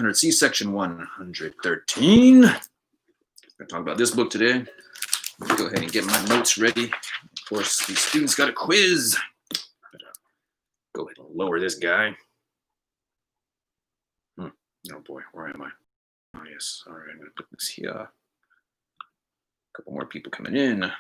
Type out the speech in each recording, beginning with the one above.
300C, section 113. I'm going to talk about this book today. Go ahead and get my notes ready. Of course, these students got a quiz. Go ahead and lower this guy. Oh boy, where am I? Oh yes, all right, I'm gonna put this here. A couple more people coming in.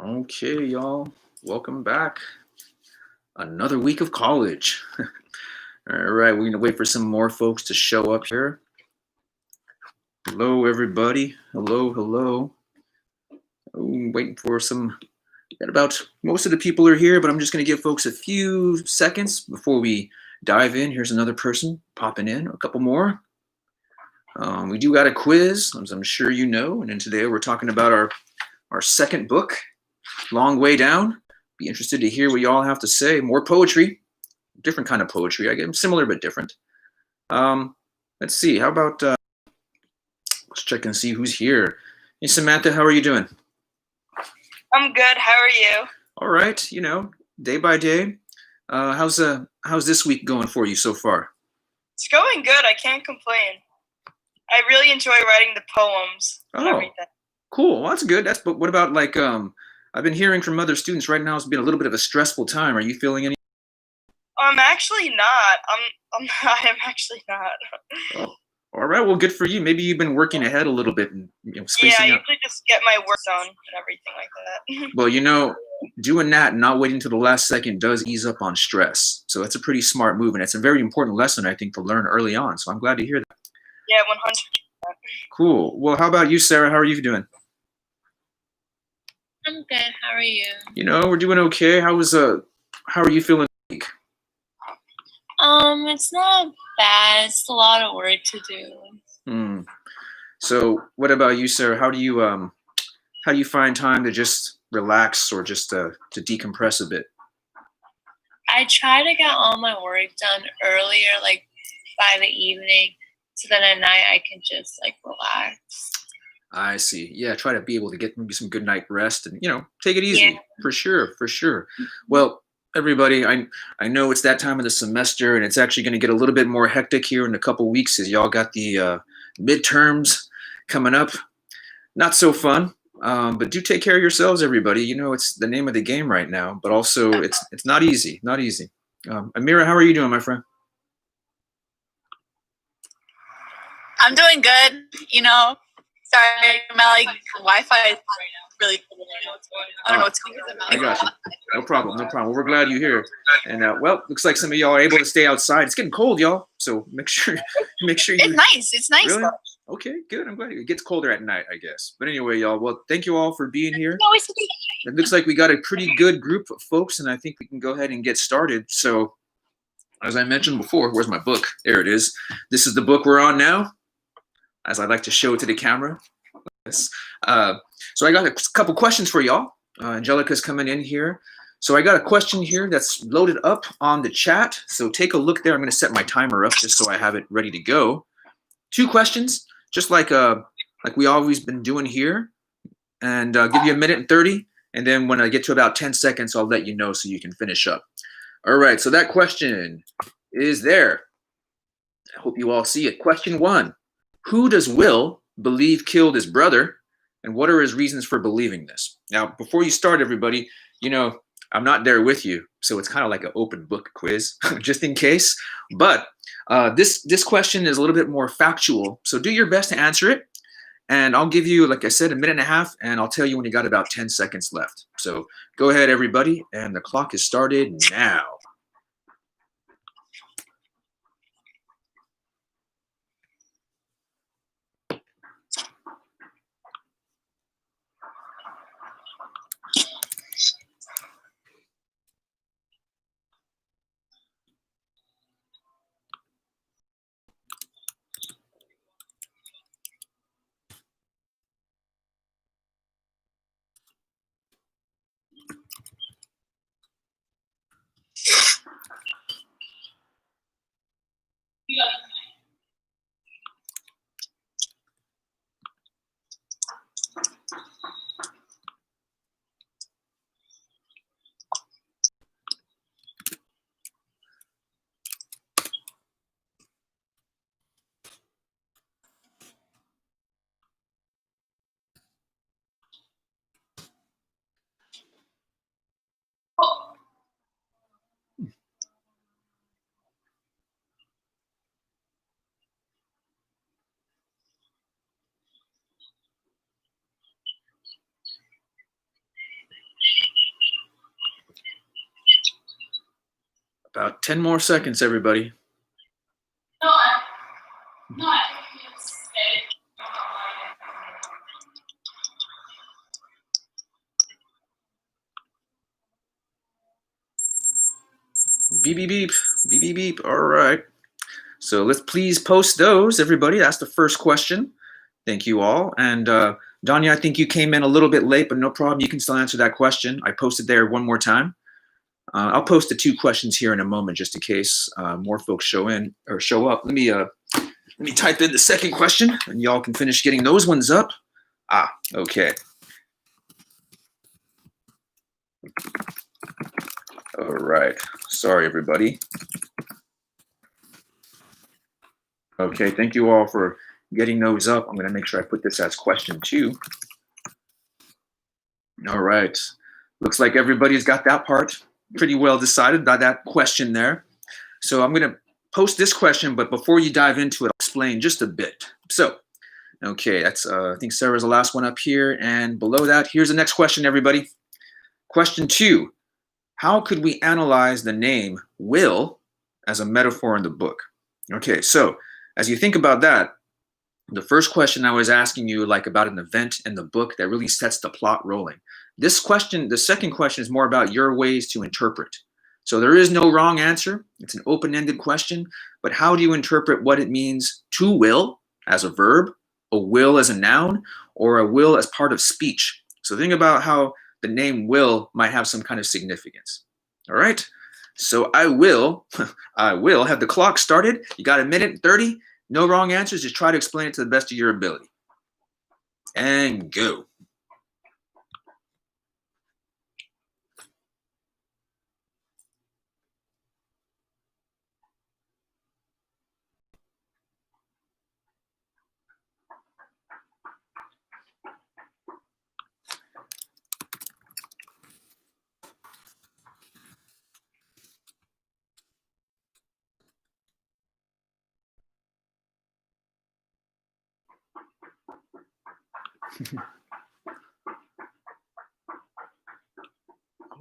Okay, y'all, welcome back. Another week of college. All right, we're gonna wait for some more folks to show up here. Hello, everybody. Hello, hello. I'm waiting for some, got about, most of the people are here, but I'm just gonna give folks a few seconds before we dive in. Here's another person popping in, a couple more. We do got a quiz, as I'm sure you know, and then today we're talking about our second book, Long Way Down. Be interested to hear what y'all have to say. More poetry, different kind of poetry. I guess similar but different. Let's see. How about let's check and see who's here. Hey Samantha, how are you doing? I'm good. How are you? All right. You know, day by day. How's this week going for you so far? It's going good. I can't complain. I really enjoy writing the poems and everything. Cool. Well, that's good. But what about like I've been hearing from other students right now it's been a little bit of a stressful time. Are you feeling any? I'm actually not. I am actually not. Oh, all right. Well, good for you. Maybe you've been working ahead a little bit and spacing I out. usually just get my work done and everything like that. Well, you know, doing that and not waiting until the last second does ease up on stress. So that's a pretty smart move, and it's a very important lesson I think to learn early on. So I'm glad to hear that. Yeah, 100%. Cool. Well, how about you, Sarah? How are you doing? I'm good. How are you? You know, we're doing okay. How are you feeling this week? It's not bad. It's a lot of work to do. So what about you, Sarah? How do you find time to just relax or just to decompress a bit? I try to get all my work done earlier, like by the evening, so then at night I can just like relax. I see. Yeah, try to be able to get maybe some good night rest and, you know, take it easy. Yeah. For sure. Well, everybody, I know it's that time of the semester and it's actually going to get a little bit more hectic here in a couple weeks as y'all got the midterms coming up. Not so fun, but do take care of yourselves, everybody. You know, it's the name of the game right now, but also it's not easy, Amira, how are you doing, my friend? I'm doing good, you know. Sorry, my Wi-Fi is really cool. I don't know what's going on. I got you. No problem. Well, we're glad you're here. And well, looks like some of y'all are able to stay outside. It's getting cold, y'all. So make sure you. It's nice. It's nice. Really? Okay, good. I'm glad it gets colder at night, I guess. But anyway, y'all. Well, thank you all for being here. It looks like we got a pretty good group of folks, and I think we can go ahead and get started. So, as I mentioned before, where's my book? There it is. This is the book we're on now, as I like to show to the camera. So I got a couple questions for y'all. Angelica's coming in here. So I got a question here that's loaded up on the chat. So take a look there. I'm going to set my timer up just so I have it ready to go. 2 questions, just like we always been doing here. And I'll give you 1:30. And then when I get to about 10 seconds, I'll let you know so you can finish up. All right, so that question is there. I hope you all see it. Question 1. Who does Will believe killed his brother, and what are his reasons for believing this? Now, before you start, everybody, you know, I'm not there with you, so it's kind of like an open book quiz, just in case. But this question is a little bit more factual, so do your best to answer it. And I'll give you, like I said, 1.5 minutes, and I'll tell you when you got about 10 seconds left. So go ahead, everybody, and the clock is started now. About 10 more seconds, everybody. Beep, beep, beep, beep, beep, beep. All right. So let's please post those, everybody. That's the first question. Thank you all. And Danya, I think you came in a little bit late, but no problem. You can still answer that question. I posted there one more time. I'll post the 2 questions here in a moment, just in case more folks show in or show up. Let me type in the second question, and y'all can finish getting those ones up. Okay. All right. Sorry, everybody. Okay, thank you all for getting those up. I'm going to make sure I put this as question 2. All right. Looks like everybody's got that part pretty well decided by that question there. So I'm going to post this question, but before you dive into it, I'll explain just a bit. So, okay, that's I think Sarah's the last one up here, and below that, here's the next question, everybody. Question 2, how could we analyze the name Will as a metaphor in the book? Okay, so as you think about that, the first question I was asking you, like about an event in the book that really sets the plot rolling. This question, the second question, is more about your ways to interpret. So there is no wrong answer. It's an open-ended question, but how do you interpret what it means to will as a verb, a will as a noun, or a will as part of speech? So think about how the name Will might have some kind of significance. All right. So I will have the clock started. You got 1:30. No wrong answers. Just try to explain it to the best of your ability. And go.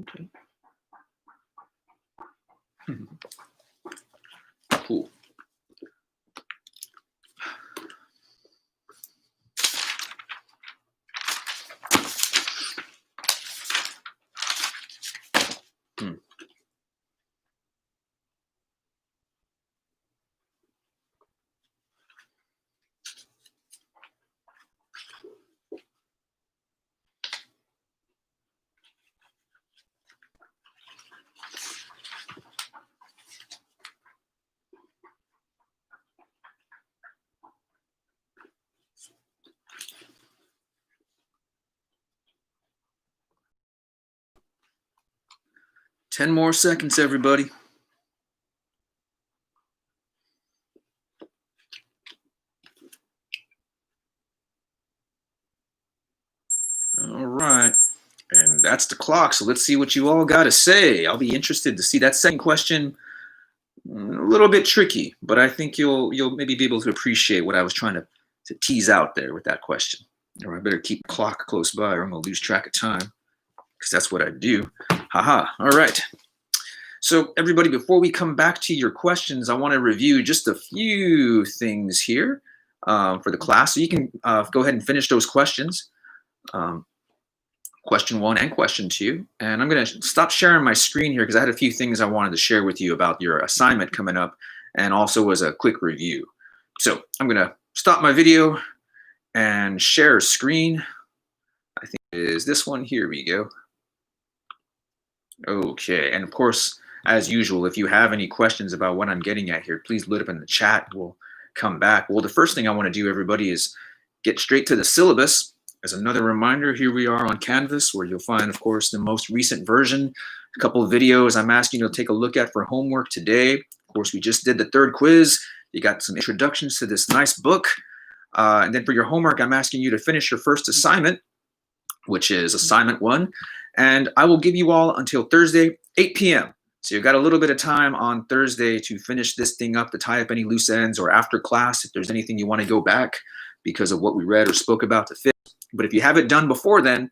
Okay. Cool. Hmm. Ten more seconds, everybody. All right. And that's the clock. So let's see what you all got to say. I'll be interested to see that second question. A little bit tricky, but I think you'll maybe be able to appreciate what I was trying to tease out there with that question. Or I better keep the clock close by or I'm going to lose track of time because that's what I do. Haha. All right. So everybody, before we come back to your questions, I want to review just a few things here for the class. So you can go ahead and finish those questions. Question 1 and question 2. And I'm going to stop sharing my screen here because I had a few things I wanted to share with you about your assignment coming up and also as a quick review. So I'm going to stop my video and share a screen. I think it is this one. Here we go. Okay. And of course, as usual, if you have any questions about what I'm getting at here, please load up in the chat. We'll come back. Well, the first thing I want to do, everybody, is get straight to the syllabus. As another reminder, here we are on Canvas, where you'll find, of course, the most recent version, a couple of videos I'm asking you to take a look at for homework today. Of course, we just did the third quiz. You got some introductions to this nice book. And then for your homework, I'm asking you to finish your first assignment, which is assignment 1. And I will give you all until Thursday, 8 p.m. So you've got a little bit of time on Thursday to finish this thing up, to tie up any loose ends, or after class, if there's anything you want to go back because of what we read or spoke about to fix. But if you have it done before then,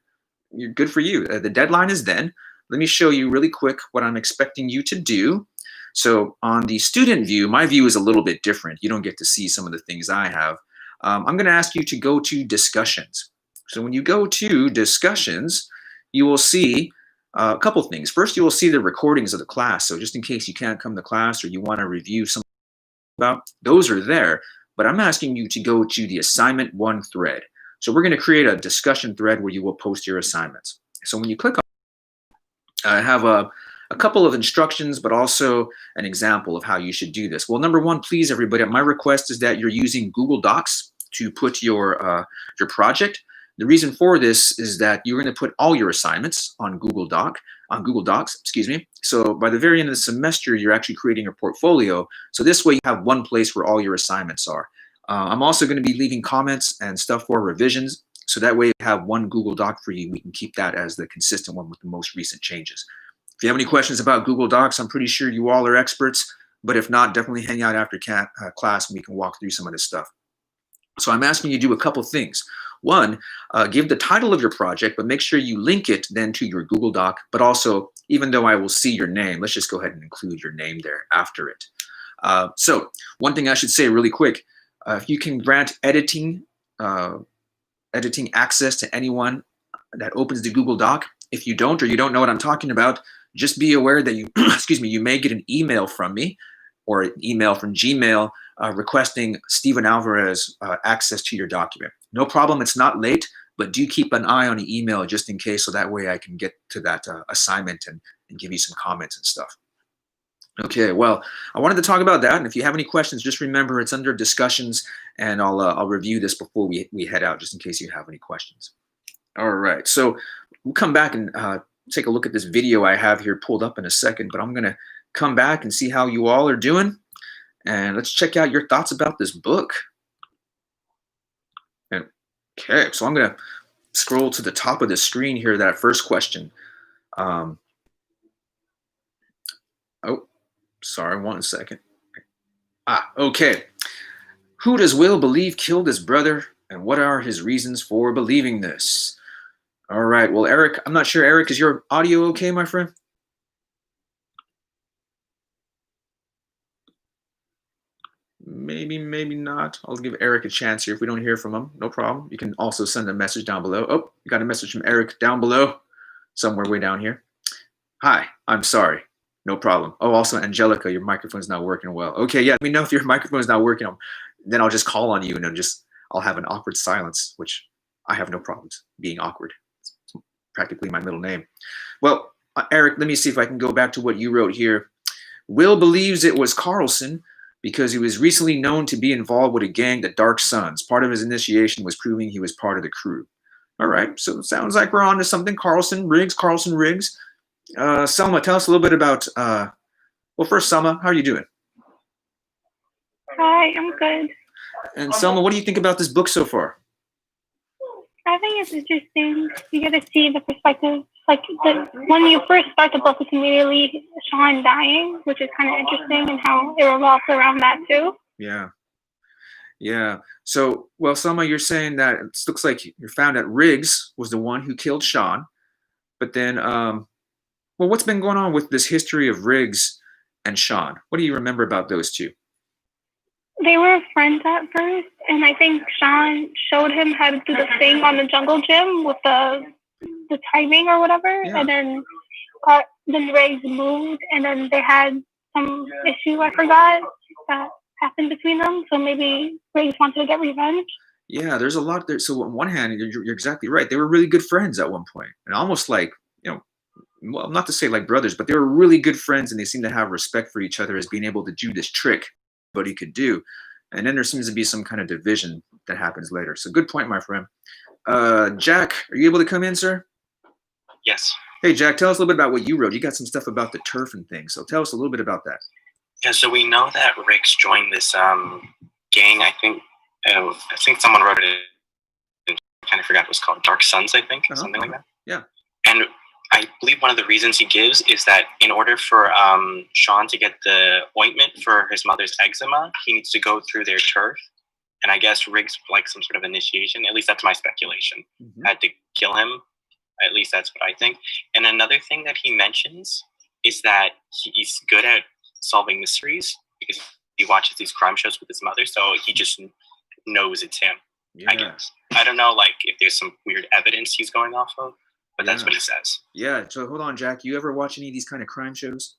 you're good for you. The deadline is then. Let me show you really quick what I'm expecting you to do. So on the student view, my view is a little bit different. You don't get to see some of the things I have. I'm going to ask you to go to discussions. So when you go to discussions, you will see a couple things. First, you will see the recordings of the class. So just in case you can't come to class or you want to review something about, those are there. But I'm asking you to go to the assignment 1 thread. So we're going to create a discussion thread where you will post your assignments. So when you click on, I have a couple of instructions, but also an example of how you should do this. Well, number 1, please, everybody, my request is that you're using Google Docs to put your project. The reason for this is that you're going to put all your assignments on Google Docs, excuse me. So by the very end of the semester, you're actually creating a portfolio. So this way you have one place where all your assignments are. I'm also going to be leaving comments and stuff for revisions. So that way you have one Google Doc for you. We can keep that as the consistent one with the most recent changes. If you have any questions about Google Docs, I'm pretty sure you all are experts. But if not, definitely hang out after class and we can walk through some of this stuff. So I'm asking you to do a couple things. One, give the title of your project, but make sure you link it then to your Google Doc. But also, even though I will see your name, let's just go ahead and include your name there after it. So one thing I should say really quick, if you can grant editing access to anyone that opens the Google Doc, if you don't, or you don't know what I'm talking about, just be aware that you, excuse me, you may get an email from me or an email from Gmail requesting Stephen Alvarez access to your document. No problem, it's not late, but do keep an eye on the email just in case, so that way I can get to that assignment and give you some comments and stuff. Okay, well, I wanted to talk about that, and if you have any questions, just remember it's under discussions, and I'll review this before we head out, just in case you have any questions. All right, so we'll come back and take a look at this video I have here pulled up in a second, but I'm gonna come back and see how you all are doing, and let's check out your thoughts about this book. Okay, so I'm gonna scroll to the top of the screen here, that first question. Oh, sorry, 1 second. Okay. Who does Will believe killed his brother, and what are his reasons for believing this? All right, well, Eric, I'm not sure, Eric, is your audio okay, my friend? Maybe, maybe not. I'll give Eric a chance here. If we don't hear from him, no problem. You can also send a message down below. Oh, you got a message from Eric down below, somewhere way down here. Hi, I'm sorry. No problem. Oh, also, Angelica, your microphone's not working well. Okay, yeah, let me know if your microphone's not working. Then I'll just call on you, and I'll have an awkward silence, which I have no problems being awkward. It's practically my middle name. Well, Eric, let me see if I can go back to what you wrote here. Will believes it was Carlson because he was recently known to be involved with a gang, the Dark Sons. Part of his initiation was proving he was part of the crew. All right, so it sounds like we're on to something. Carlson Riggs. Selma, tell us a little bit about, well, first, Selma, how are you doing? Hi, I'm good. And Selma, what do you think about this book so far? I think it's interesting. You get to see the perspective. Like, when you first start the book, it's immediately Sean dying, which is kind of interesting, and how it revolves around that too. Yeah. Yeah. So, well, Selma, you're saying that it looks like you found that Riggs was the one who killed Sean, but then, well, what's been going on with this history of Riggs and Sean? What do you remember about those two? They were friends at first, and I think Sean showed him how to do the thing on the jungle gym with the timing or whatever, yeah. And then Riggs moved, and then they had some issue, I forgot, that happened between them. So maybe Riggs wanted to get revenge. Yeah, there's a lot there. So on one hand, you're exactly right. They were really good friends at one point, and almost like, you know, well, not to say like brothers, but they were really good friends, and they seem to have respect for each other as being able to do this trick, but he could do. And then there seems to be some kind of division that happens later. So good point, my friend. Jack, are you able to come in, sir? Yes. Hey, Jack, tell us a little bit about what you wrote. You got some stuff about the turf and things, so tell us a little bit about that. Yeah, so we know that Riggs joined this gang. I think someone wrote it. I kind of forgot what it was called. Dark Suns, I think, something like that. Yeah. And I believe one of the reasons he gives is that in order for Sean to get the ointment for his mother's eczema, he needs to go through their turf. And I guess Riggs, like some sort of initiation, at least that's my speculation, had to kill him. At least that's what I think. And another thing that he mentions is that he's good at solving mysteries because he watches these crime shows with his mother, so he just knows it's him. Yeah. I guess. I don't know, like, if there's some weird evidence he's going off of, but that's what he says. Yeah. So hold on, Jack. You ever watch any of these kind of crime shows?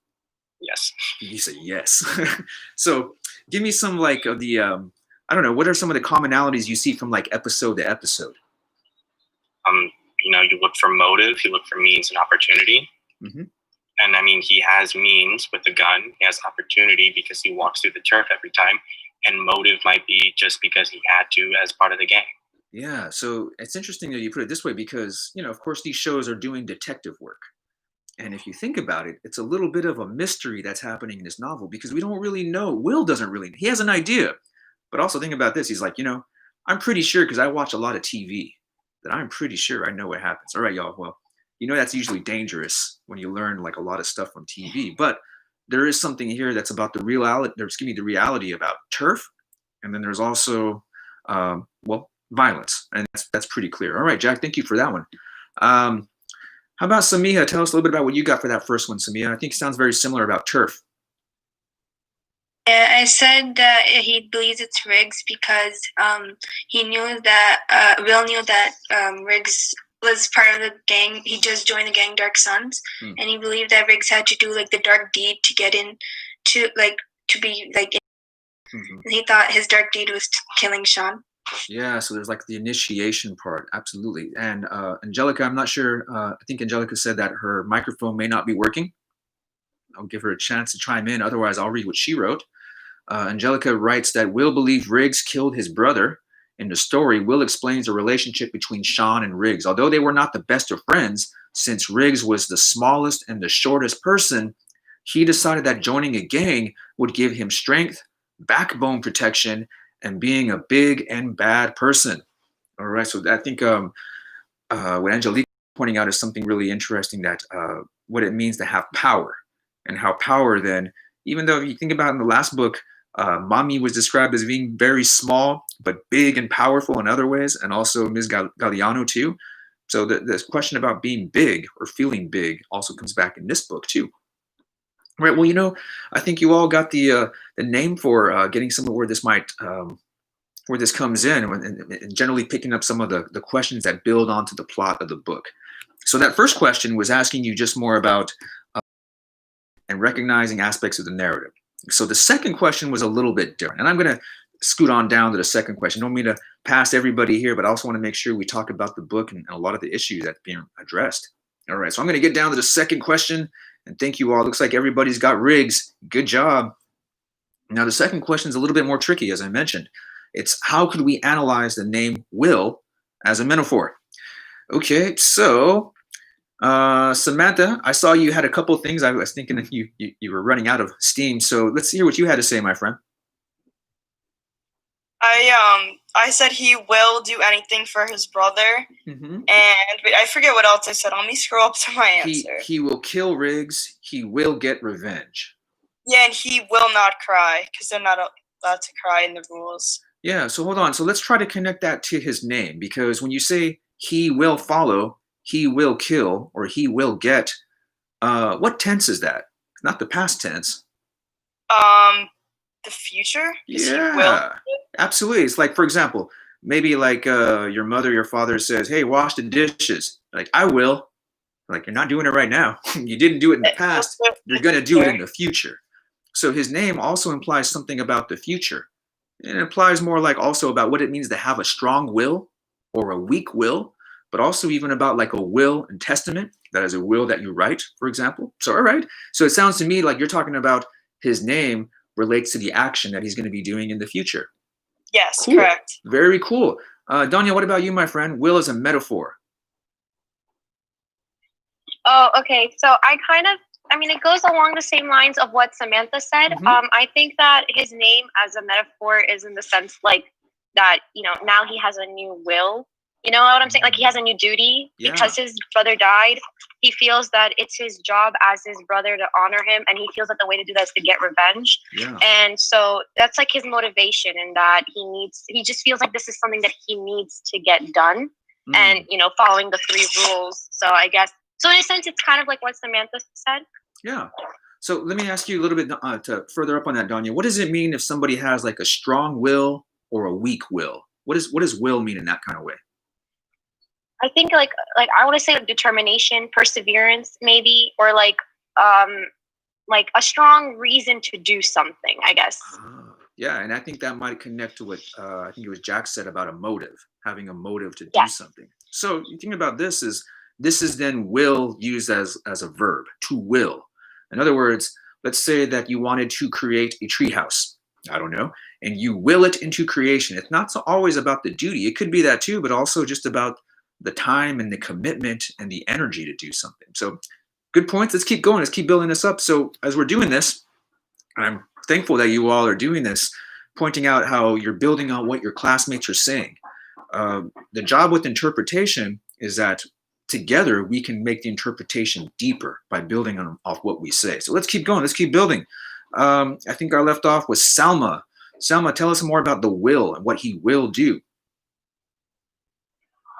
Yes. You say yes. So give me some like of the I don't know. What are some of the commonalities you see from like episode to episode? You look for motive, you look for means and opportunity. And I mean, he has means with the gun. He has opportunity because he walks through the turf every time. And motive might be just because he had to as part of the gang. Yeah. So it's interesting that you put it this way because, of course, these shows are doing detective work. And if you think about it, it's a little bit of a mystery that's happening in this novel because we don't really know. Will doesn't really. He has an idea. But also think about this. He's like, I'm pretty sure because I watch a lot of TV that I'm pretty sure I know what happens. All right, y'all. Well, that's usually dangerous when you learn like a lot of stuff from TV. But there is something here that's about the reality about turf. And then there's also, violence. And that's pretty clear. All right, Jack, thank you for that one. How about Samiha? Tell us a little bit about what you got for that first one, Samiha. I think it sounds very similar about turf. Yeah, I said that he believes it's Riggs because he knew that Will knew that Riggs was part of the gang. He just joined the gang Dark Suns, and he believed that Riggs had to do like the dark deed to get in to be like. And he thought his dark deed was killing Sean. Yeah, so there's like the initiation part, absolutely. And Angelica, I'm not sure. I think Angelica said that her microphone may not be working. I'll give her a chance to chime in. Otherwise, I'll read what she wrote. Angelica writes that Will believed Riggs killed his brother. In the story, Will explains the relationship between Sean and Riggs. Although they were not the best of friends, since Riggs was the smallest and the shortest person, he decided that joining a gang would give him strength, backbone protection, and being a big and bad person. All right, so I think what Angelica pointing out is something really interesting, that what it means to have power, and how power then, even though if you think about in the last book, Mommy was described as being very small, but big and powerful in other ways, and also Ms. Galliano too. So this question about being big or feeling big also comes back in this book too. Right. Well, I think you all got the name for getting some of where this might, where this comes in, and generally picking up some of the questions that build onto the plot of the book. So that first question was asking you just more about and recognizing aspects of the narrative. So the second question was a little bit different, and I'm going to scoot on down to the second question. I don't mean to pass everybody here, but I also want to make sure we talk about the book and a lot of the issues that's being addressed. All right, so I'm going to get down to the second question, and thank you all. Looks like everybody's got Riggs. Good job. Now the second question is a little bit more tricky, as I mentioned. It's how could we analyze the name Will as a metaphor? Okay, so Samantha, I saw you had a couple of things. I was thinking that you were running out of steam. So let's hear what you had to say, my friend. I said he will do anything for his brother, and I forget what else I said. Let me scroll up to my answer. He will kill Riggs. He will get revenge. Yeah, and he will not cry because they're not allowed to cry in the rules. Yeah, so hold on. So let's try to connect that to his name, because when you say he will follow, he will kill, or he will get, what tense is that? Not the past tense. The future? Yeah, absolutely. It's like, for example, maybe like your mother, your father says, hey, wash the dishes. Like, I will. Like, you're not doing it right now. You didn't do it in the past. You're going to do it in the future. So his name also implies something about the future. It implies more like also about what it means to have a strong will or a weak will. but also even about like a will and testament. That is a will that you write, for example. So, all right. So it sounds to me like you're talking about his name relates to the action that he's going to be doing in the future. Yes, Cool. correct. Very cool. Danya, what about you, my friend? Will is a metaphor. Oh, okay. So it goes along the same lines of what Samantha said. I think that his name as a metaphor is in the sense like that, now he has a new will. You know what I'm saying? Like he has a new duty because his brother died. He feels that it's his job as his brother to honor him. And he feels that the way to do that is to get revenge. Yeah. And so that's like his motivation, in that he just feels like this is something that he needs to get done. And, following the 3 rules. So I guess, so in a sense, it's kind of like what Samantha said. Yeah. So let me ask you a little bit to further up on that, Danya. What does it mean if somebody has like a strong will or a weak will? What does will mean in that kind of way? I think like I want to say like determination, perseverance, maybe, or like a strong reason to do something, I guess. Yeah, and I think that might connect to what I think it was Jack said about a motive, having a motive to do something. So you think about this is then will used as a verb, to will. In other words, let's say that you wanted to create a treehouse. I don't know, and you will it into creation. It's not always about the duty. It could be that too, but also just about the time and the commitment and the energy to do something. So good points. Let's keep going. Let's keep building this up. So as we're doing this, I'm thankful that you all are doing this, pointing out how you're building on what your classmates are saying. The job with interpretation is that together we can make the interpretation deeper by building off what we say. So let's keep going. Let's keep building. I think I left off with Salma. Salma, tell us more about the will and what he will do.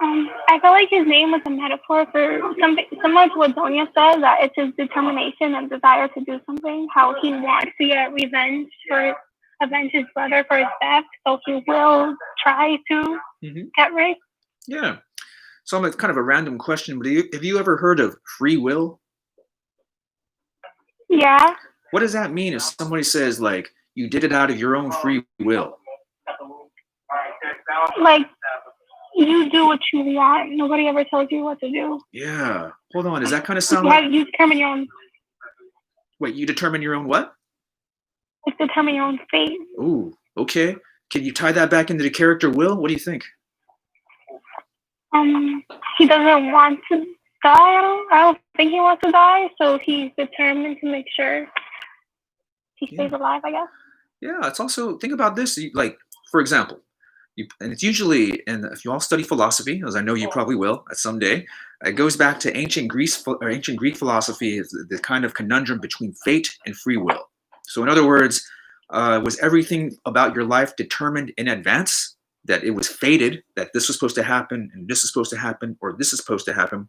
I feel like his name was a metaphor for something similar to what Donia said, that it's his determination and desire to do something, how he wants to get avenge his brother for his death, so he will try to get right. Yeah. So it's kind of a random question, but have you ever heard of free will? Yeah. What does that mean if somebody says, like, you did it out of your own free will? Like, you do what you want. Nobody ever tells you what to do. Yeah. Hold on. Does that kind of sound like... You determine your own... Wait, you determine your own what? Like, determine your own fate. Ooh, okay. Can you tie that back into the character Will? What do you think? He doesn't want to die. I don't think he wants to die, so he's determined to make sure he stays alive, I guess. Yeah, it's also, think about this, like, for example, and it's usually, and if you all study philosophy, as I know you probably will at some day, it goes back to ancient Greek philosophy, is the kind of conundrum between fate and free will. So in other words, was everything about your life determined in advance, that it was fated, that this was supposed to happen, and this is supposed to happen, or this is supposed to happen?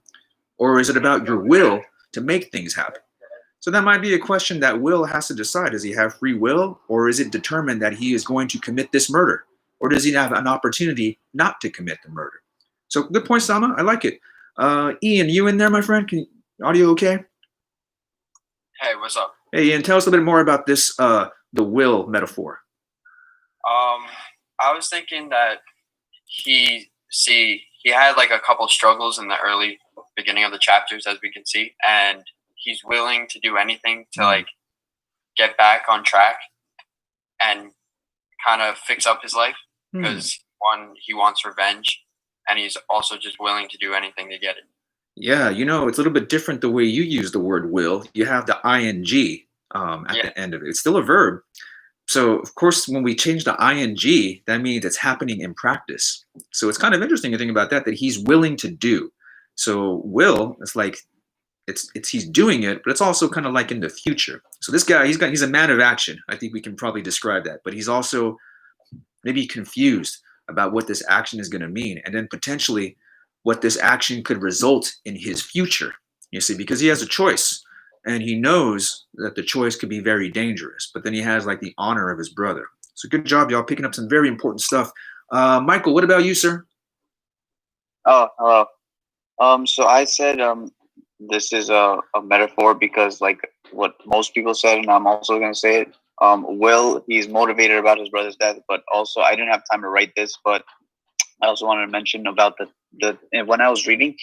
Or is it about your will to make things happen? So that might be a question that Will has to decide. Does he have free will, or is it determined that he is going to commit this murder? Or does he have an opportunity not to commit the murder? So good point, Sama. I like it. Ian, you in there, my friend? Audio okay? Hey, what's up? Hey, Ian, tell us a little bit more about this, the will metaphor. I was thinking that he had like a couple struggles in the early beginning of the chapters, as we can see, and he's willing to do anything to like get back on track and kind of fix up his life, because one, he wants revenge, and he's also just willing to do anything to get it. Yeah, it's a little bit different the way you use the word will. You have the ing at the end of it. It's still a verb. So, of course, when we change the ing, that means it's happening in practice. So it's kind of interesting to think about that he's willing to do. So will, it's like, he's doing it, but it's also kind of like in the future. So this guy, he's a man of action. I think we can probably describe that, but he's also maybe confused about what this action is going to mean, and then potentially what this action could result in his future. You see, because he has a choice, and he knows that the choice could be very dangerous, but then he has like the honor of his brother. So good job, y'all, picking up some very important stuff. Michael, what about you, sir? Oh, hello. So I said this is a metaphor because, like what most people said, and I'm also going to say it, Will, he's motivated about his brother's death, but also I didn't have time to write this, but I also wanted to mention about and when I was reading,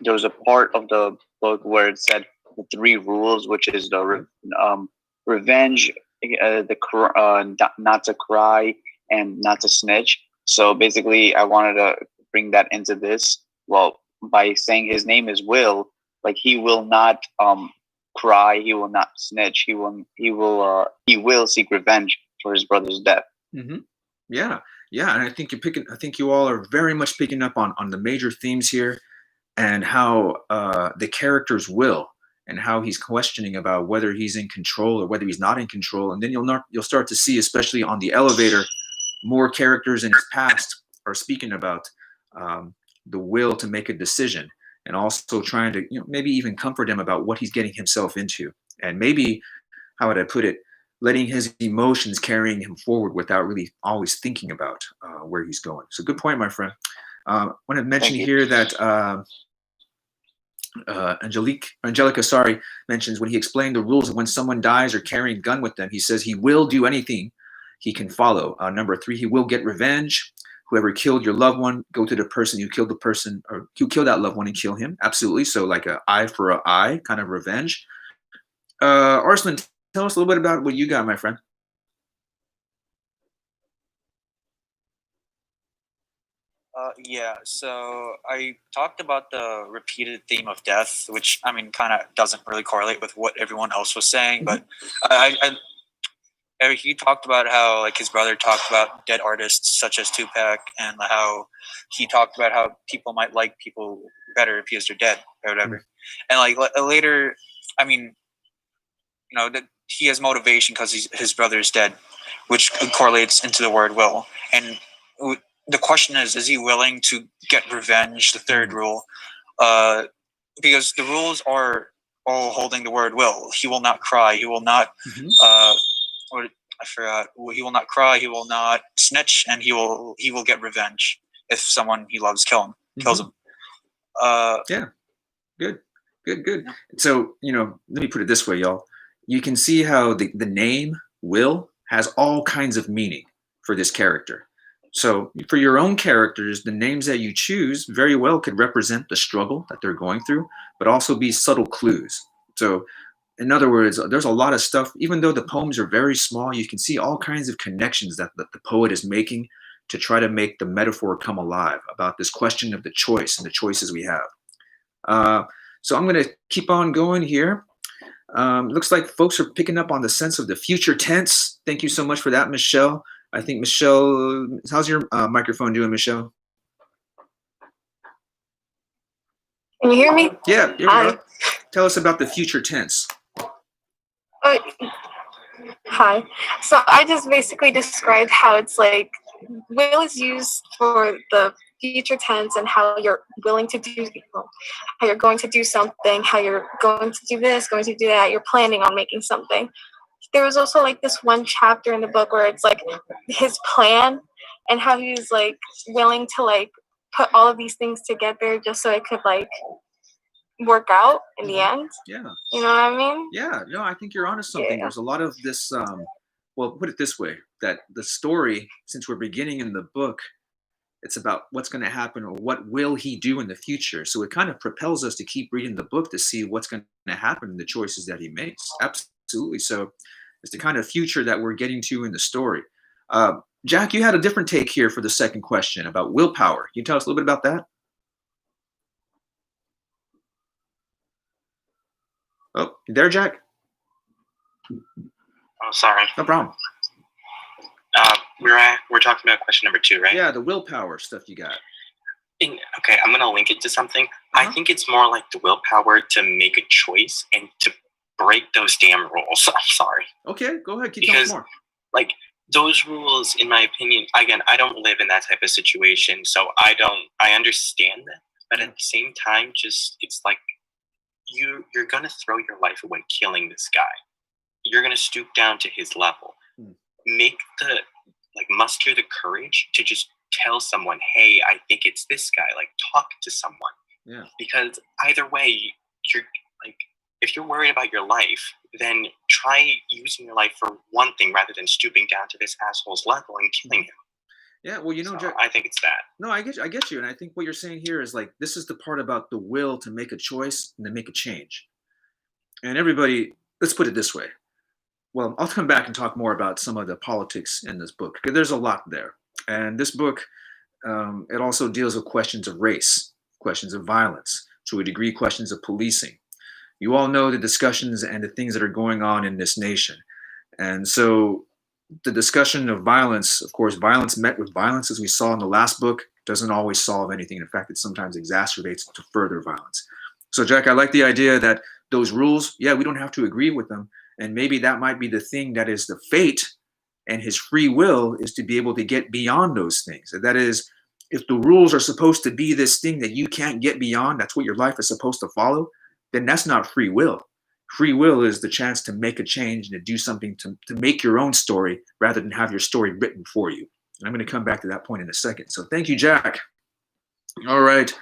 there was a part of the book where it said the 3 rules, which is the revenge, not to cry, and not to snitch. So basically, I wanted to bring that into this. Well, by saying his name is Will, like he will not cry, he will not snitch, he will seek revenge for his brother's death. Mm-hmm. Yeah, and I think you all are very much picking up on the major themes here, and how the character's will, and how he's questioning about whether he's in control or whether he's not in control. And then you'll start to see, especially on the elevator, more characters in his past are speaking about the will to make a decision, and also trying to maybe even comfort him about what he's getting himself into, and maybe, how would I put it, letting his emotions carrying him forward without really always thinking about where he's going. So good point, my friend. I want to mention here that Angelica, mentions when he explained the rules of when someone dies or carrying a gun with them, he says he will do anything he can follow. Number 3, he will get revenge. Whoever killed your loved one, go to the person who killed the person, or who killed that loved one, and kill him. Absolutely. So like an eye for an eye kind of revenge. Arslan, tell us a little bit about what you got, my friend. Yeah, so I talked about the repeated theme of death, which I mean, kind of doesn't really correlate with what everyone else was saying, but he talked about how like his brother talked about dead artists such as Tupac, and how he talked about how people might like people better because they're dead or whatever. And like later, I mean, that he has motivation because his brother is dead, which correlates into the word will. And the question is he willing to get revenge? The 3rd rule, because the rules are all holding the word will. He will not cry. He will not. I forgot. He will not cry. He will not snitch, and he will get revenge if someone he loves kills him. Yeah, good. So let me put it this way, y'all. You can see how the name Will has all kinds of meaning for this character. So for your own characters, the names that you choose very well could represent the struggle that they're going through, but also be subtle clues. So in other words, there's a lot of stuff, even though the poems are very small, you can see all kinds of connections that the poet is making to try to make the metaphor come alive about this question of the choice and the choices we have. So I'm going to keep on going here. Looks like folks are picking up on the sense of the future tense. Thank you so much for that, Michelle. I think Michelle, how's your microphone doing, Michelle? Can you hear me? Yeah, here we go. Tell us about the future tense. Hi. So I just basically described how it's like will is used for the future tense and how you're willing to do, how you're going to do something, how you're going to do this, going to do that, you're planning on making something. There was also like this one chapter in the book where it's like his plan and how he's like willing to like put all of these things together just so it could like work out in the end. Yeah. You know what I mean? Yeah, no, I think you're onto something. There's a lot of this, well, put it this way, that the story, since we're beginning in the book, it's about what's going to happen or what will he do in the future. So it kind of propels us to keep reading the book to see what's going to happen in the choices that he makes. Absolutely. So it's the kind of future that we're getting to in the story. Jack, you had a different take here for the second question about willpower. Can you tell us a little bit about that? Oh, you there, Jack? Oh, sorry. No problem. We're talking about question number 2, right? Yeah, the willpower stuff you got. Okay, I'm gonna link it to something. I think it's more like the willpower to make a choice and to break those damn rules. I'm sorry. Okay, go ahead. Keep telling more. Like those rules, in my opinion, again, I don't live in that type of situation, so I understand that. But at the same time, just it's like you're gonna throw your life away killing this guy. You're gonna stoop down to his level. Make muster the courage to just tell someone, hey, I think it's this guy. Like, talk to someone. Yeah. Because either way, you're like, if you're worried about your life, then try using your life for one thing rather than stooping down to this asshole's level and killing him. Yeah, well, So Jack, I think it's that. no, I get you, and I think what you're saying here is like this is the part about the will to make a choice and to make a change. And everybody, let's put it this way. Well, I'll come back and talk more about some of the politics in this book because there's a lot there. And this book, it also deals with questions of race, questions of violence, to a degree, questions of policing. You all know the discussions and the things that are going on in this nation. And so the discussion of violence, of course, violence met with violence, as we saw in the last book, doesn't always solve anything. In fact, it sometimes exacerbates to further violence. So, Jack, I like the idea that those rules, yeah, we don't have to agree with them. And maybe that might be the thing that is the fate and his free will is to be able to get beyond those things. And that is, if the rules are supposed to be this thing that you can't get beyond, that's what your life is supposed to follow, then that's not free will. Free will is the chance to make a change and to do something to make your own story rather than have your story written for you. And I'm going to come back to that point in a second. So thank you, Jack. All right.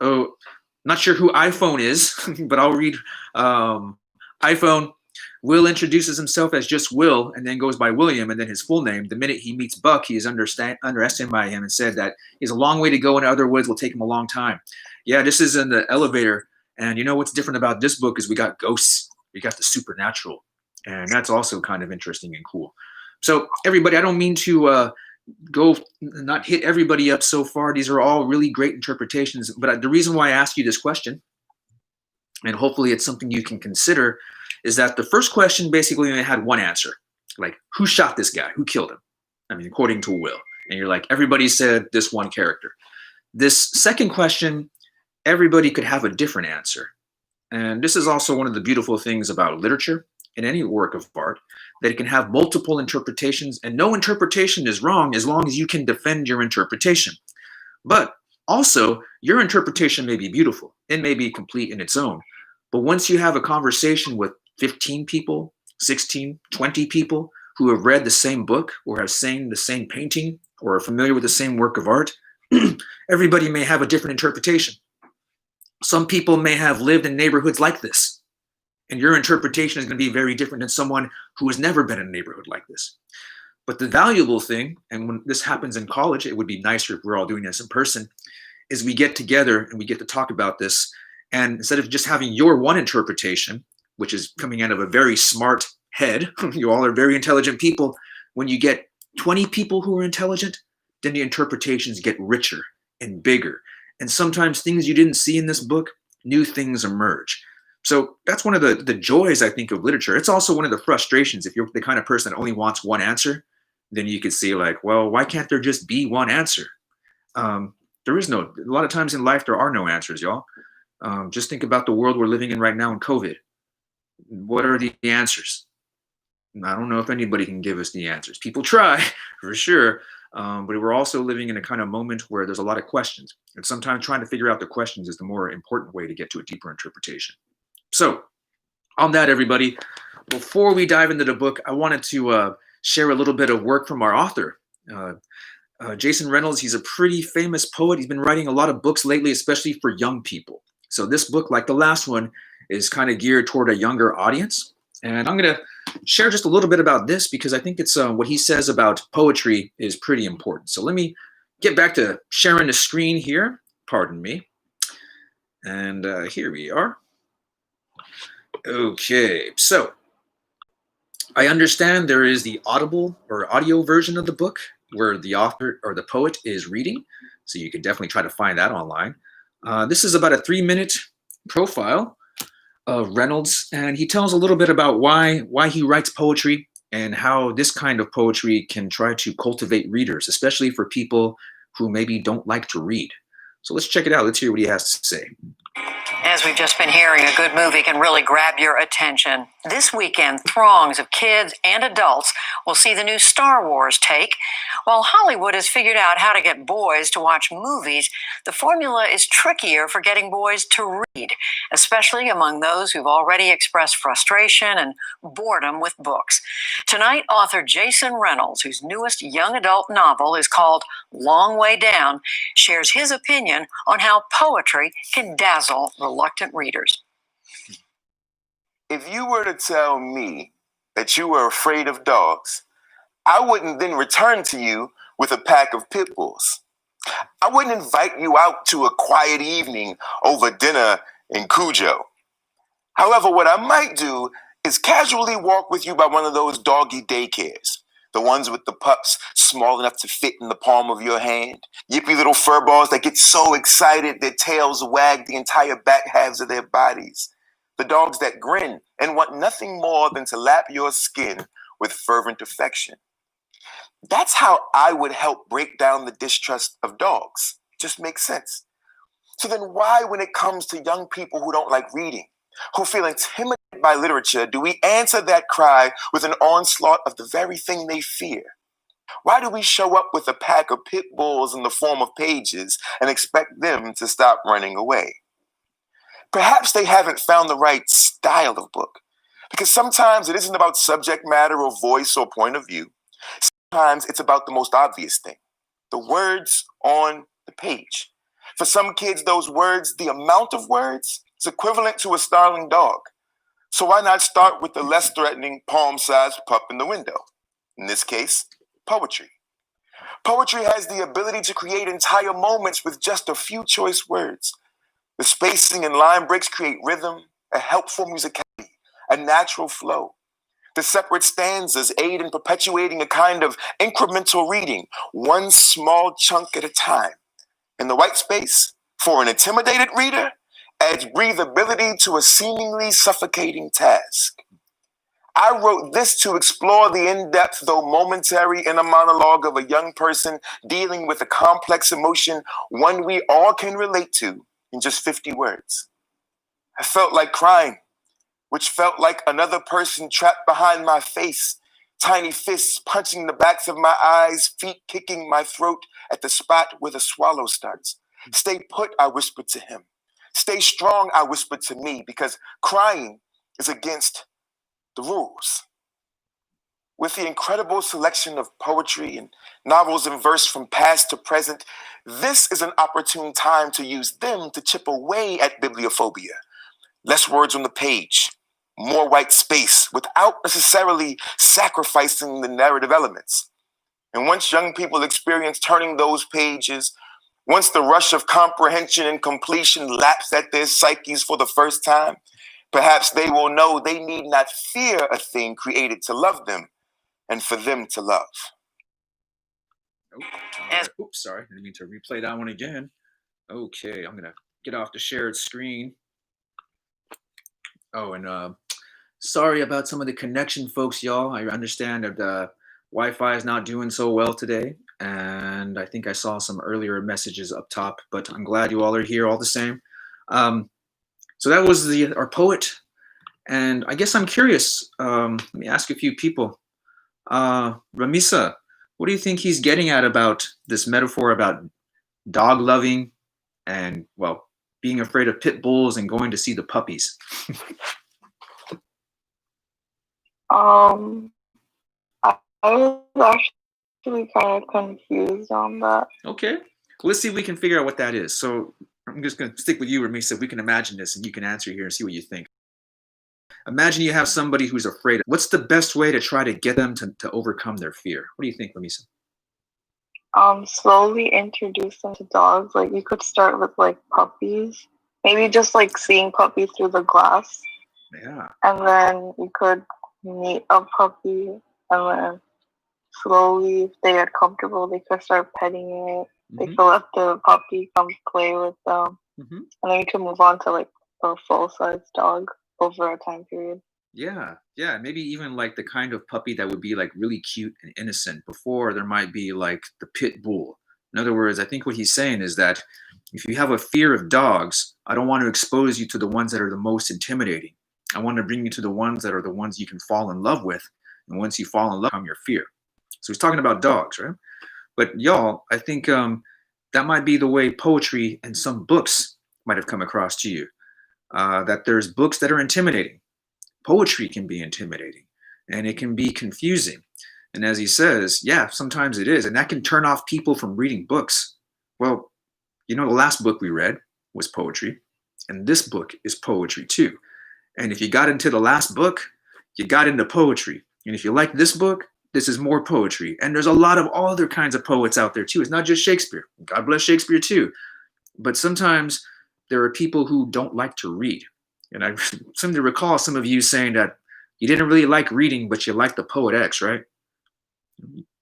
Oh, not sure who iPhone is, but I'll read iPhone. Will introduces himself as just Will and then goes by William and then his full name. The minute he meets Buck, he is underestimated by him and said that he's a long way to go in other woods will take him a long time. Yeah, this is in the elevator. And you know what's different about this book is we got ghosts. We got the supernatural. And that's also kind of interesting and cool. So everybody, I don't mean to go not hit everybody up so far. These are all really great interpretations. But the reason why I ask you this question, and hopefully it's something you can consider, is that the first question basically only had one answer. Like, who shot this guy? Who killed him? I mean, according to Will. And you're like, everybody said this one character. This second question, everybody could have a different answer. And this is also one of the beautiful things about literature and any work of art, that it can have multiple interpretations, and no interpretation is wrong as long as you can defend your interpretation. But also, your interpretation may be beautiful. It may be complete in its own. But once you have a conversation with 15 people, 16, 20 people who have read the same book or have seen the same painting or are familiar with the same work of art, everybody may have a different interpretation. Some people may have lived in neighborhoods like this, and your interpretation is going to be very different than someone who has never been in a neighborhood like this. But the valuable thing, and when this happens in college, it would be nicer if we're all doing this in person, is we get together and we get to talk about this. And instead of just having your one interpretation, which is coming out of a very smart head, you all are very intelligent people, when you get 20 people who are intelligent, then the interpretations get richer and bigger. And sometimes things you didn't see in this book, new things emerge. So that's one of the joys, I think, of literature. It's also one of the frustrations. If you're the kind of person that only wants one answer, then you could see like, well, why can't there just be one answer? There is no, a lot of times in life, there are no answers, y'all. Just think about the world we're living in right now in COVID. What are the answers? I don't know if anybody can give us the answers. People try, for sure. But we're also living in a kind of moment where there's a lot of questions. And sometimes trying to figure out the questions is the more important way to get to a deeper interpretation. So on that, everybody, before we dive into the book, I wanted to share a little bit of work from our author. Jason Reynolds, he's a pretty famous poet. He's been writing a lot of books lately, especially for young people. So this book, like the last one, is kind of geared toward a younger audience. And I'm going to share just a little bit about this because I think it's what he says about poetry is pretty important. So let me get back to sharing the screen here. Pardon me. And here we are. Okay, so I understand there is the audible or audio version of the book where the author or the poet is reading. So you can definitely try to find that online. This is about a 3-minute profile of Reynolds, and he tells a little bit about why he writes poetry and how this kind of poetry can try to cultivate readers, especially for people who maybe don't like to read. So let's check it out. Let's hear what he has to say. As we've just been hearing, a good movie can really grab your attention. This weekend, throngs of kids and adults will see the new Star Wars take. While Hollywood has figured out how to get boys to watch movies, the formula is trickier for getting boys to read, especially among those who've already expressed frustration and boredom with books. Tonight, author Jason Reynolds, whose newest young adult novel is called Long Way Down, shares his opinion on how poetry can dazzle reluctant readers. If you were to tell me that you were afraid of dogs, I wouldn't then return to you with a pack of pit bulls. I wouldn't invite you out to a quiet evening over dinner in Cujo. However, what I might do is casually walk with you by one of those doggy daycares. The ones with the pups small enough to fit in the palm of your hand. Yippy little fur balls that get so excited their tails wag the entire back halves of their bodies. The dogs that grin and want nothing more than to lap your skin with fervent affection. That's how I would help break down the distrust of dogs. Just makes sense. So then why, when it comes to young people who don't like reading, who feel intimidated by literature, do we answer that cry with an onslaught of the very thing they fear? Why do we show up with a pack of pit bulls in the form of pages and expect them to stop running away? Perhaps they haven't found the right style of book, because sometimes it isn't about subject matter or voice or point of view. Sometimes it's about the most obvious thing, the words on the page. For some kids, those words, the amount of words, is equivalent to a starving dog. So why not start with the less threatening palm-sized pup in the window? In this case, poetry. Poetry has the ability to create entire moments with just a few choice words. The spacing and line breaks create rhythm, a helpful musicality, a natural flow. The separate stanzas aid in perpetuating a kind of incremental reading, one small chunk at a time. And the white space, for an intimidated reader, adds breathability to a seemingly suffocating task. I wrote this to explore the in-depth, though momentary, inner monologue of a young person dealing with a complex emotion, one we all can relate to in just 50 words. I felt like crying, which felt like another person trapped behind my face, tiny fists punching the backs of my eyes, feet kicking my throat at the spot where the swallow starts. Stay put, I whispered to him. Stay strong, I whispered to me, because crying is against the rules. With the incredible selection of poetry and novels and verse from past to present, this is an opportune time to use them to chip away at bibliophobia. Less words on the page, more white space, without necessarily sacrificing the narrative elements. And once young people experience turning those pages, once the rush of comprehension and completion laps at their psyches for the first time, perhaps they will know they need not fear a thing created to love them and for them to love. Oops, sorry. I didn't mean to replay that one again. Okay, I'm going to get off the shared screen. Oh, and sorry about some of the connection, folks, y'all. I understand that the Wi-Fi is not doing so well today. And I think I saw some earlier messages up top, but I'm glad you all are here all the same. So that was our poet. And I guess I'm curious. Let me ask a few people. Ramisa, what do you think he's getting at about this metaphor about dog loving and, well, being afraid of pit bulls and going to see the puppies? I was actually kind of confused on that. Okay, let's see if we can figure out what that is. So I'm just going to stick with you, Ramisa. We can imagine this and you can answer here and see what you think. Imagine you have somebody who's afraid. What's the best way to try to get them to overcome their fear? What do you think, Ramisa? Slowly introduce them to dogs. Like you could start with like puppies. Maybe just like seeing puppies through the glass. Yeah. And then you could meet a puppy and then slowly, if they get comfortable, they could start petting it. They could let the puppy come play with them. And then you can move on to like a full-size dog over a time period. Yeah, maybe even like the kind of puppy that would be like really cute and innocent before there might be like the pit bull. In other words, I think what he's saying is that if you have a fear of dogs, I don't want to expose you to the ones that are the most intimidating. I want to bring you to the ones that are the ones you can fall in love with. And once you fall in love, come your fear. So he's talking about dogs, right? But y'all, I think that might be the way poetry and some books might have come across to you. That there's books that are intimidating. Poetry can be intimidating and it can be confusing. And as he says, yeah, sometimes it is. And that can turn off people from reading books. Well, you know, the last book we read was poetry. And this book is poetry too. And if you got into the last book, you got into poetry. And if you like this book, this is more poetry. And there's a lot of other kinds of poets out there too. It's not just Shakespeare. God bless Shakespeare too. But sometimes there are people who don't like to read. And I seem to recall some of you saying that you didn't really like reading, but you like the Poet X, right?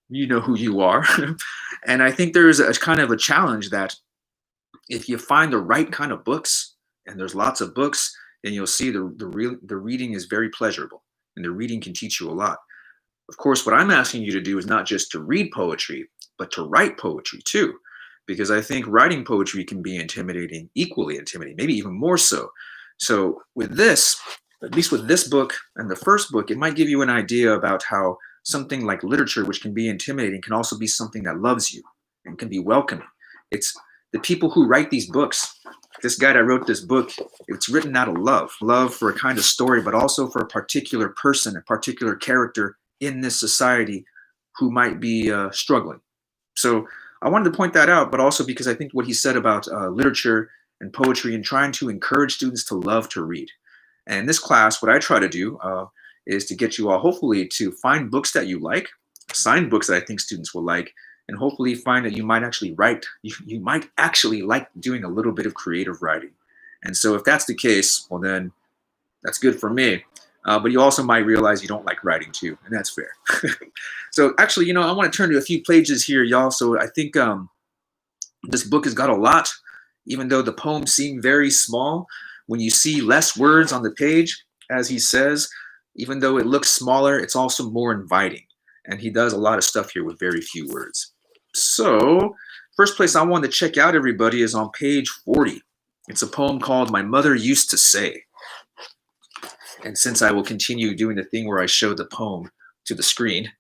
You know who you are. And I think there's a kind of a challenge that if you find the right kind of books, and there's lots of books, then you'll see the reading is very pleasurable, and the reading can teach you a lot. Of course, what I'm asking you to do is not just to read poetry, but to write poetry too, because I think writing poetry can be intimidating, equally intimidating, maybe even more so. So with this, at least with this book and the first book, it might give you an idea about how something like literature, which can be intimidating, can also be something that loves you and can be welcoming. It's the people who write these books. This guy that wrote this book, it's written out of love for a kind of story, but also for a particular person, a particular character in this society who might be struggling. So I wanted to point that out, but also because I think what he said about literature and poetry and trying to encourage students to love to read. And in this class, what I try to do is to get you all hopefully to find books that you like, assigned books that I think students will like, and hopefully find that you might actually write, you might actually like doing a little bit of creative writing. And so if that's the case, well then that's good for me. But you also might realize you don't like writing too, and that's fair. So actually, I want to turn to a few pages here, y'all. So I think this book has got a lot, even though the poems seem very small. When you see less words on the page, as he says, even though it looks smaller, it's also more inviting. And he does a lot of stuff here with very few words. So first place I want to check out, everybody, is on page 40. It's a poem called My Mother Used to Say. And since I will continue doing the thing where I show the poem to the screen,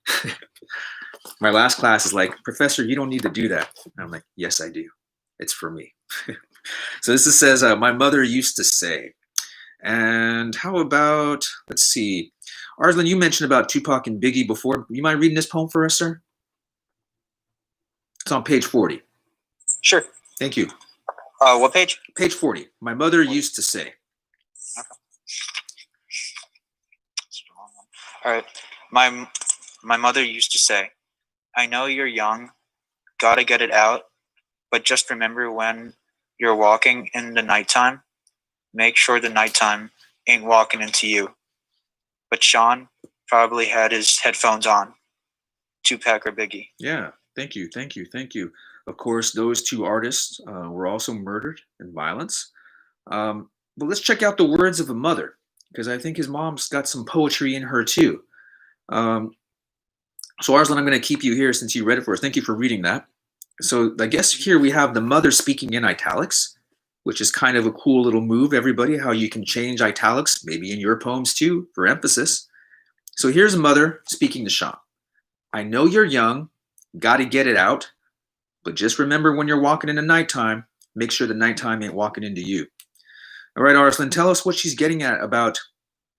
my last class is like, Professor, you don't need to do that. And I'm like, yes, I do. It's for me. So this says, my mother used to say. And how about, let's see, Arslan, you mentioned about Tupac and Biggie before. You mind reading this poem for us, sir? It's on page 40. Sure. Thank you. What page? Page 40. My mother used to say. Okay. All right. My mother used to say, I know you're young, gotta get it out, but just remember when you're walking in the nighttime, make sure the nighttime ain't walking into you. But Sean probably had his headphones on. Tupac or Biggie. Yeah, thank you, thank you, thank you. Of course, those two artists were also murdered in violence. But let's check out the words of a mother, because I think his mom's got some poetry in her too. So Arslan, I'm going to keep you here since you read it for us. Thank you for reading that. So I guess here we have the mother speaking in italics, which is kind of a cool little move, everybody, how you can change italics, maybe in your poems too, for emphasis. So here's a mother speaking to Sean. I know you're young, got to get it out, but just remember when you're walking in the nighttime, make sure the nighttime ain't walking into you. All right, Arslan, tell us what she's getting at about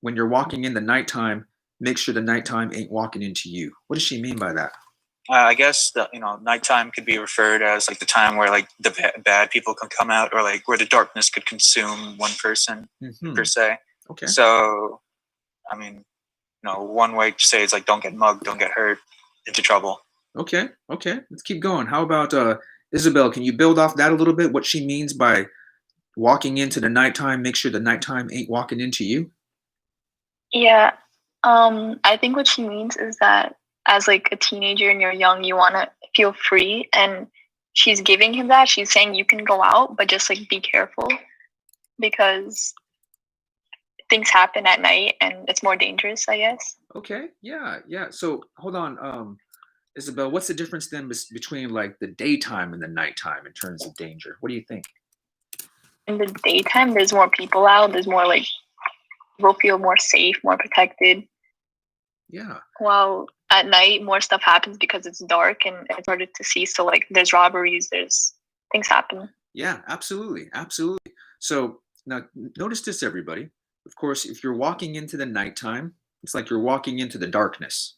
when you're walking in the nighttime, make sure the nighttime ain't walking into you. What does she mean by that? I guess the nighttime could be referred as like the time where like the bad people can come out, or like where the darkness could consume one person per se. Okay. So, I mean, one way to say it's like don't get mugged, don't get hurt, into trouble. Okay. Let's keep going. How about Isabel? Can you build off that a little bit? What she means by walking into the nighttime, make sure the nighttime ain't walking into you? Yeah. I think what she means is that as like a teenager and you're young, you want to feel free, and she's giving him that. She's saying you can go out, but just like be careful, because things happen at night and it's more dangerous, I guess. Okay. Yeah. So hold on, Isabel, what's the difference then between like the daytime and the nighttime in terms of danger? What do you think? In the daytime, there's more people out. There's more like people feel more safe, more protected. Yeah. While at night, more stuff happens because it's dark and it's harder to see. So like there's robberies, there's things happen. Yeah, absolutely. So now notice this, everybody. Of course, if you're walking into the nighttime, it's like you're walking into the darkness,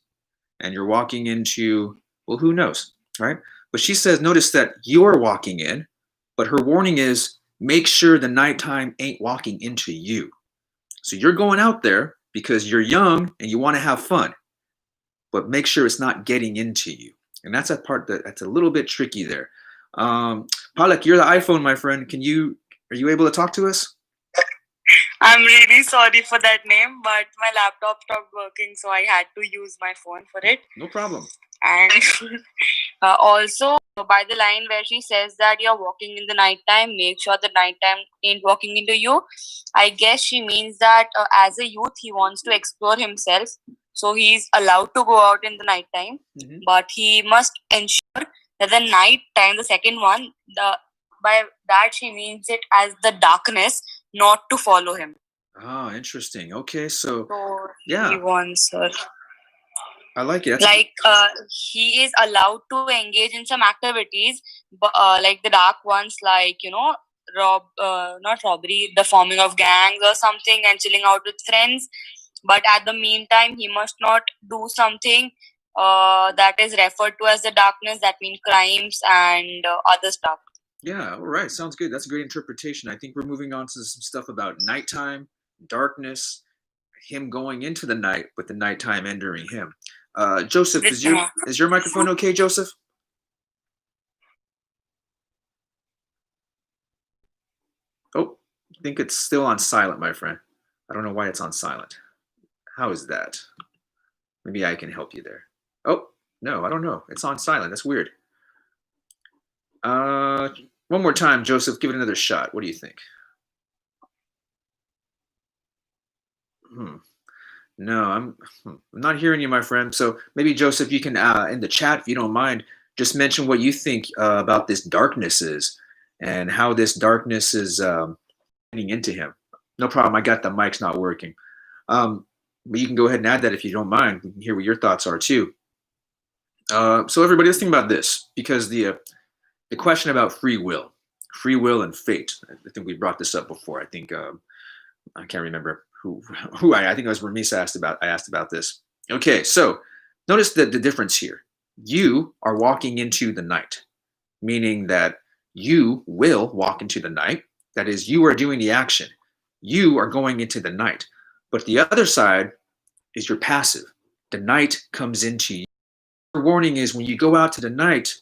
and you're walking into, well, who knows, right? But she says, notice that you're walking in, but her warning is make sure the nighttime ain't walking into you. So you're going out there because you're young and you want to have fun. but make sure it's not getting into you. And that's a part that's a little bit tricky there. Palak, you're the iPhone, my friend. Are you able to talk to us? I'm really sorry for that name, but my laptop stopped working, so I had to use my phone for it. No problem. And also, by the line where she says that you're walking in the nighttime, make sure the nighttime ain't walking into you. I guess she means that as a youth, he wants to explore himself. So he's allowed to go out in the nighttime, but he must ensure that the nighttime, the second one, by that she means it as the darkness, not to follow him. Ah, interesting. Okay, so He wants her. I like it. Like he is allowed to engage in some activities, but like the dark ones, like not robbery, the forming of gangs or something, and chilling out with friends. But at the meantime, he must not do something that is referred to as the darkness. That means crimes and other stuff. Yeah, all right. Sounds good. That's a great interpretation. I think we're moving on to some stuff about nighttime, darkness, him going into the night, but the nighttime entering him. Joseph, is your microphone okay, Joseph? Oh, I think it's still on silent, my friend. I don't know why it's on silent. How is that? Maybe I can help you there. Oh, no, I don't know. It's on silent. That's weird. One more time, Joseph. Give it another shot. What do you think? No, I'm not hearing you, my friend. So maybe, Joseph, you can, in the chat, if you don't mind, just mention what you think about this darkness is and how this darkness is getting into him. No problem. I got the mic's not working. But you can go ahead and add that if you don't mind. We can hear what your thoughts are, too. So everybody, let's think about this, because the question about free will and fate, I think we brought this up before. I think, I can't remember who I think it was Ramis I asked about this. Okay, so notice the difference here. You are walking into the night, meaning that you will walk into the night. That is, you are doing the action. You are going into the night. But the other side is you're passive. The night comes into you. The warning is when you go out to the night,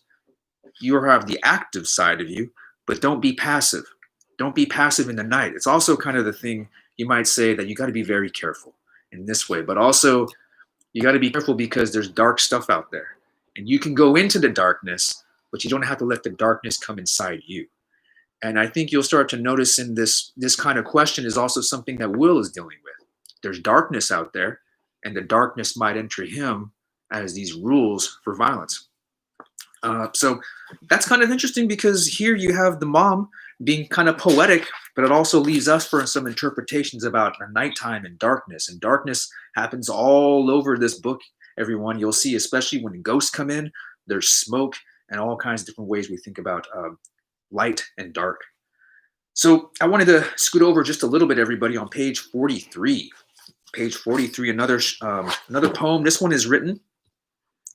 you have the active side of you, but don't be passive. Don't be passive in the night. It's also kind of the thing you might say that you got to be very careful in this way, but also you got to be careful because there's dark stuff out there and you can go into the darkness, but you don't have to let the darkness come inside you. And I think you'll start to notice in this kind of question is also something that Will is dealing with. There's darkness out there and the darkness might enter him as these rules for violence. So that's kind of interesting because here you have the mom being kind of poetic, but it also leaves us for some interpretations about nighttime and darkness. And darkness happens all over this book, everyone. You'll see, especially when ghosts come in, there's smoke and all kinds of different ways we think about light and dark. So I wanted to scoot over just a little bit, everybody, on page 43. Page 43, another poem. This one is written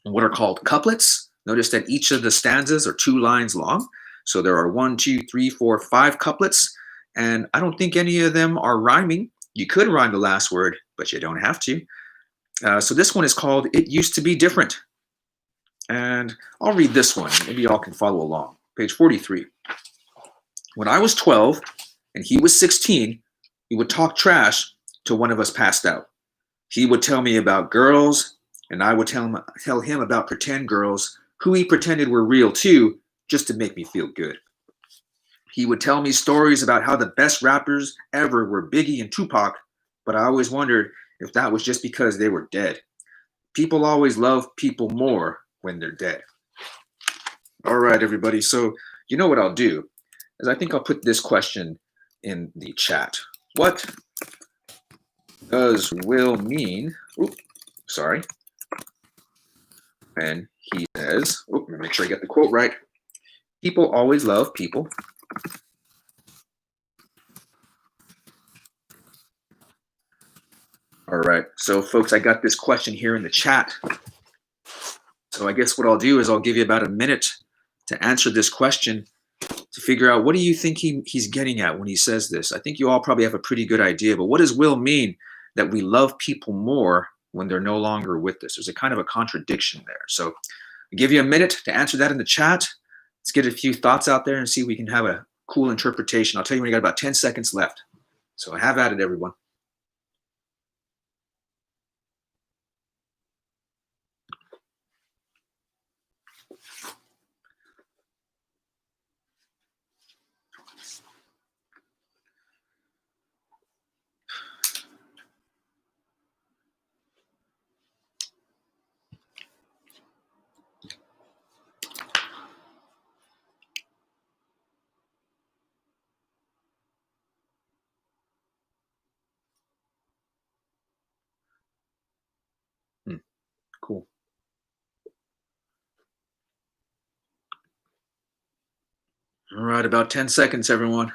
in what are called couplets. Notice that each of the stanzas are 2 lines long. So there are 1, 2, 3, 4, 5 couplets. And I don't think any of them are rhyming. You could rhyme the last word, but you don't have to. So this one is called It Used to Be Different. And I'll read this one. Maybe y'all can follow along. Page 43. When I was 12 and he was 16, he would talk trash till one of us passed out. He would tell me about girls, and I would tell him about pretend girls who he pretended were real too, just to make me feel good. He would tell me stories about how the best rappers ever were Biggie and Tupac, but I always wondered if that was just because they were dead. People always love people more when they're dead. All right, everybody. So you know what I'll do is I think I'll put this question in the chat. What does Will mean? Oops, sorry. And he says, let me make sure I get the quote right. People always love people. All right, so folks, I got this question here in the chat. So I guess what I'll do is I'll give you about a minute to answer this question to figure out what do you think he's getting at when he says this. I think you all probably have a pretty good idea, but what does Will mean that we love people more when they're no longer with us? There's a kind of a contradiction there. So I'll give you a minute to answer that in the chat. Let's get a few thoughts out there and see if we can have a cool interpretation. I'll tell you when you got about 10 seconds left. So have at it, everyone. Cool. All right, about 10 seconds, everyone.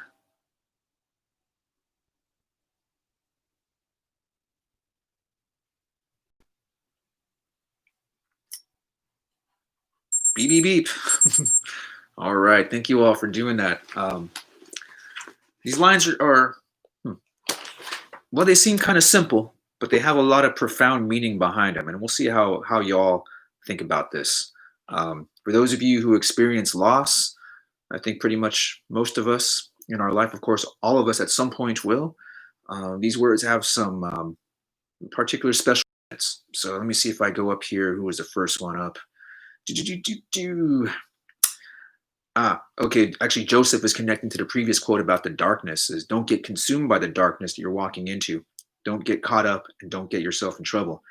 Beep, beep, beep. All right, thank you all for doing that. These lines are well, they seem kind of simple, but they have a lot of profound meaning behind them, and we'll see how y'all think about this. For those of you who experience loss, I think pretty much most of us in our life, of course, all of us at some point will. These words have some particular special minutes. So let me see if I go up here. Who was the first one up? Okay. Actually, Joseph is connecting to the previous quote about the darkness. Is don't get consumed by the darkness that you're walking into. Don't get caught up and don't get yourself in trouble.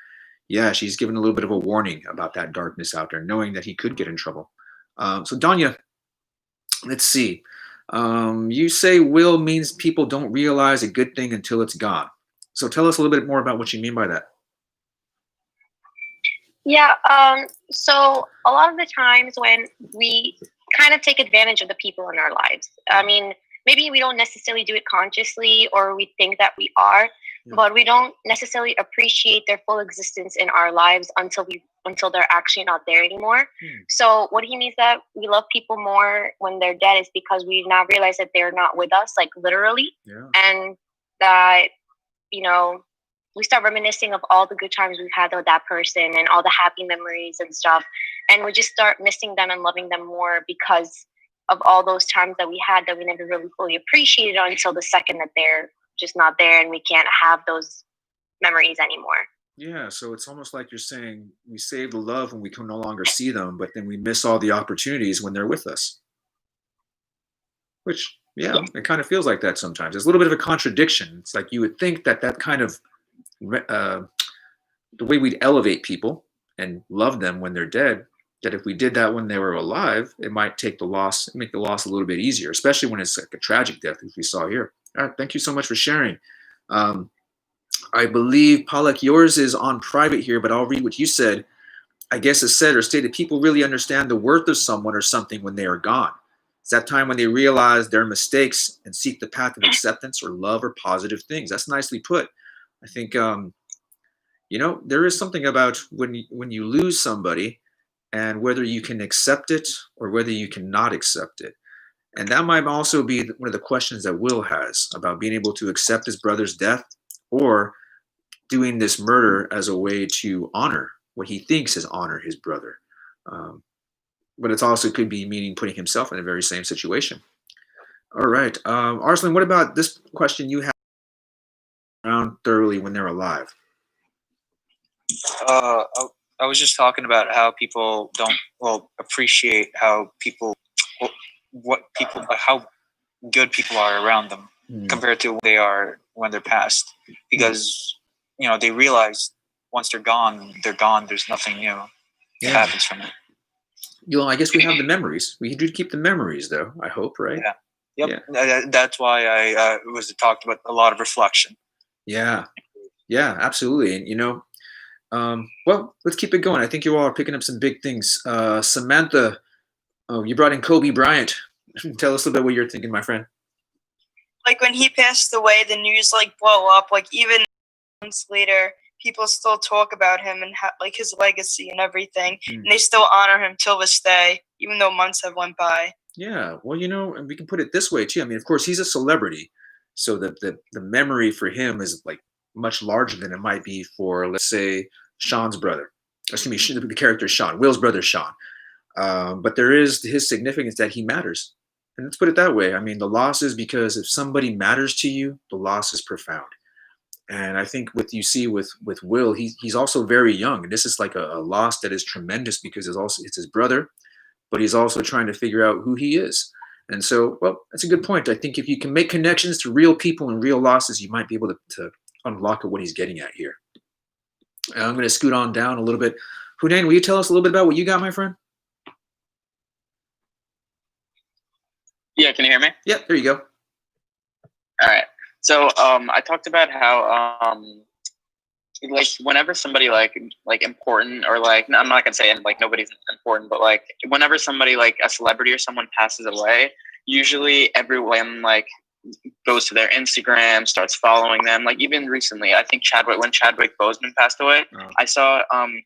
Yeah, she's given a little bit of a warning about that darkness out there, knowing that he could get in trouble. So Danya, let's see. You say will means people don't realize a good thing until it's gone. So tell us a little bit more about what you mean by that. Yeah, so a lot of the times when we kind of take advantage of the people in our lives, I mean, maybe we don't necessarily do it consciously or we think that we are, but we don't necessarily appreciate their full existence in our lives until they're actually not there anymore. So what he means that we love people more when they're dead is because we now realize that they're not with us, like literally, and that, you know, we start reminiscing of all the good times we've had with that person and all the happy memories and stuff. And we just start missing them and loving them more because of all those times that we had that we never really fully appreciated until the second that they're just not there and we can't have those memories anymore. Yeah, so it's almost like you're saying we save the love when we can no longer see them, but then we miss all the opportunities when they're with us. Which, yeah, it kind of feels like that sometimes. There's a little bit of a contradiction. It's like you would think that kind of the way we'd elevate people and love them when they're dead, that if we did that when they were alive, it might make the loss a little bit easier, especially when it's like a tragic death, as we saw here. All right, thank you so much for sharing. I believe, Palak, yours is on private here, but I'll read what you said. I guess it said or stated, people really understand the worth of someone or something when they are gone. It's that time when they realize their mistakes and seek the path of acceptance or love or positive things. That's nicely put. I think, you know, there is something about when you lose somebody and whether you can accept it or whether you cannot accept it. And that might also be one of the questions that Will has about being able to accept his brother's death or doing this murder as a way to honor what he thinks is honor his brother. But it also could be meaning putting himself in the very same situation. All right. Arslan, what about this question you have around thoroughly when they're alive? I was just talking about how people don't appreciate how people, how good people are around them compared to what they are when they're passed, because you know they realize once they're gone. There's nothing new that happens from it. You know, I guess we have the memories. We do keep the memories, though. I hope, right? Yeah. Yep. Yeah. That's why I was talked about a lot of reflection. Yeah. Yeah. Absolutely. And you know. Well, let's keep it going. I think you all are picking up some big things. Samantha, you brought in Kobe Bryant. Tell us a little bit what you're thinking, my friend. Like when he passed away, the news like blow up. Like even months later, people still talk about him and like his legacy and everything, and they still honor him till this day, even though months have went by. Yeah. Well, you know, and we can put it this way too. I mean, of course, he's a celebrity, so the memory for him is like much larger than it might be for, let's say, Sean's brother. Excuse me, the character Sean, Will's brother Sean. But there is his significance that he matters. And let's put it that way. I mean, the loss is because if somebody matters to you, the loss is profound. And I think what you see with Will, he's also very young. And this is like a loss that is tremendous because it's his brother, but he's also trying to figure out who he is. And so, well, that's a good point. I think if you can make connections to real people and real losses, you might be able to unlock what he's getting at here. I'm going to scoot on down a little bit. Hunain, will you tell us a little bit about what you got, my friend? Yeah, can you hear me? Yeah, there you go. All right. So I talked about how like whenever somebody like important or like I'm not gonna say like nobody's important, but like whenever somebody like a celebrity or someone passes away, usually everyone like goes to their Instagram, starts following them. Like even recently, I think when Chadwick Boseman passed away, I saw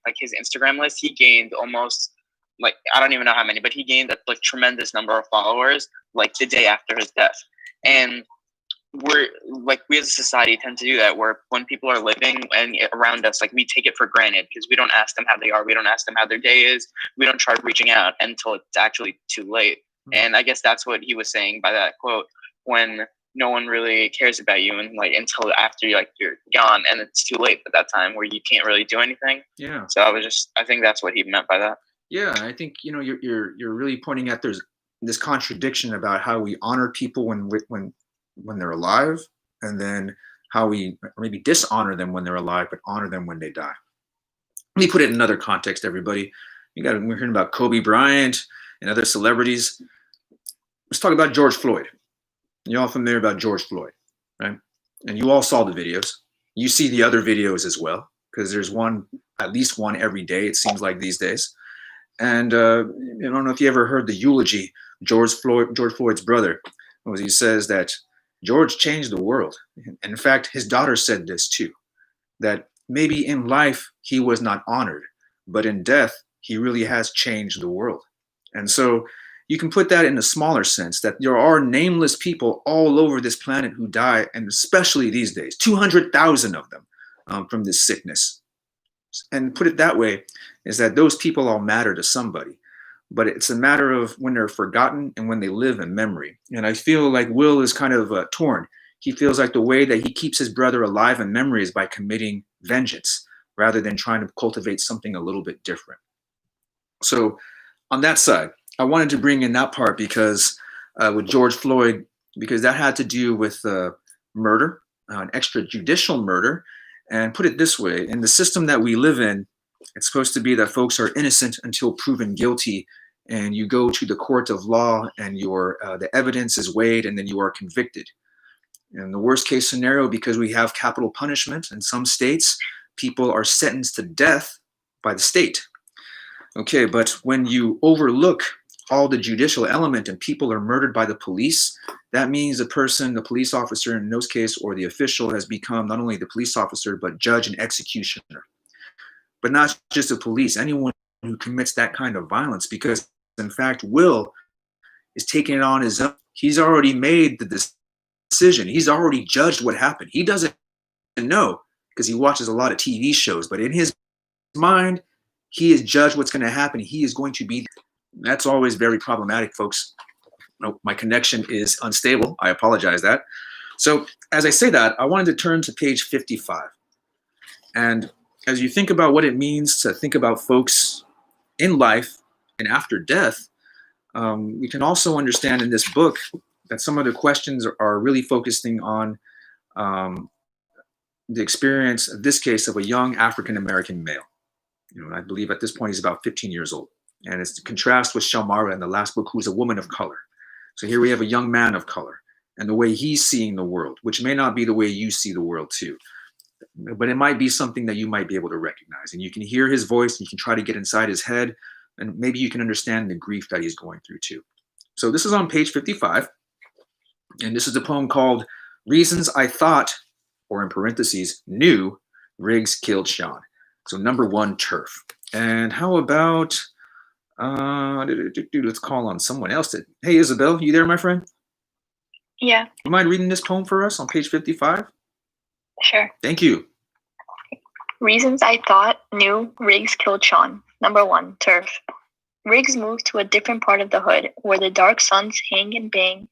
like his Instagram list. He gained almost like I don't even know how many, but he gained a like tremendous number of followers like the day after his death. And we as a society tend to do that where when people are living and around us, like we take it for granted because we don't ask them how they are. We don't ask them how their day is. We don't try reaching out until it's actually too late. And I guess that's what he was saying by that quote, when no one really cares about you and like until after you're gone and it's too late at that time where you can't really do anything. Yeah. So I think that's what he meant by that. Yeah, I think you're really pointing at there's this contradiction about how we honor people when they're alive, and then how we maybe dishonor them when they're alive, but honor them when they die. Let me put it in another context, everybody. We're hearing about Kobe Bryant and other celebrities. Let's talk about George Floyd. You're all familiar about George Floyd, right? And you all saw the videos. You see the other videos as well, because there's at least one every day, it seems like these days. And I don't know if you ever heard the eulogy, George Floyd's brother. He says that George changed the world. And in fact, his daughter said this too, that maybe in life he was not honored, but in death, he really has changed the world. And so you can put that in a smaller sense, that there are nameless people all over this planet who die, and especially these days, 200,000 of them from this sickness. And put it that way, is that those people all matter to somebody. But it's a matter of when they're forgotten and when they live in memory. And I feel like Will is kind of torn. He feels like the way that he keeps his brother alive in memory is by committing vengeance rather than trying to cultivate something a little bit different. So on that side, I wanted to bring in that part because with George Floyd, because that had to do with murder, an extrajudicial murder. And put it this way, in the system that we live in, it's supposed to be that folks are innocent until proven guilty, and you go to the court of law and the evidence is weighed and then you are convicted. In the worst case scenario, because we have capital punishment in some states, people are sentenced to death by the state. Okay, but when you overlook all the judicial element and people are murdered by the police, that means the police officer in those cases, or the official has become not only the police officer, but judge and executioner. But not just the police, anyone who commits that kind of violence, because in fact, Will is taking it on his own. He's already made the decision. He's already judged what happened. He doesn't know because he watches a lot of TV shows, but in his mind, he has judged what's going to happen. He is going to be. That's always very problematic, folks. Oh, my connection is unstable. I apologize that. So as I say that, I wanted to turn to page 55. And as you think about what it means to think about folks in life and after death, we can also understand in this book that some of the questions are really focusing on the experience, of this case, of a young African-American male. I believe at this point he's about 15 years old. And it's to contrast with Shamara in the last book, who's a woman of color. So here we have a young man of color and the way he's seeing the world, which may not be the way you see the world too. But it might be something that you might be able to recognize. And you can hear his voice, and you can try to get inside his head, and maybe you can understand the grief that he's going through too. So this is on page 55. And this is a poem called Reasons I Thought, or in parentheses, Knew Riggs Killed Sean. So number 1, turf. And how about, let's call on someone else. Hey, Isabel, you there, my friend? Yeah. You mind reading this poem for us on page 55? Sure. Thank you. Reasons I thought knew Riggs killed Sean. Number 1, turf. Riggs moved to a different part of the hood where the dark suns hang and bang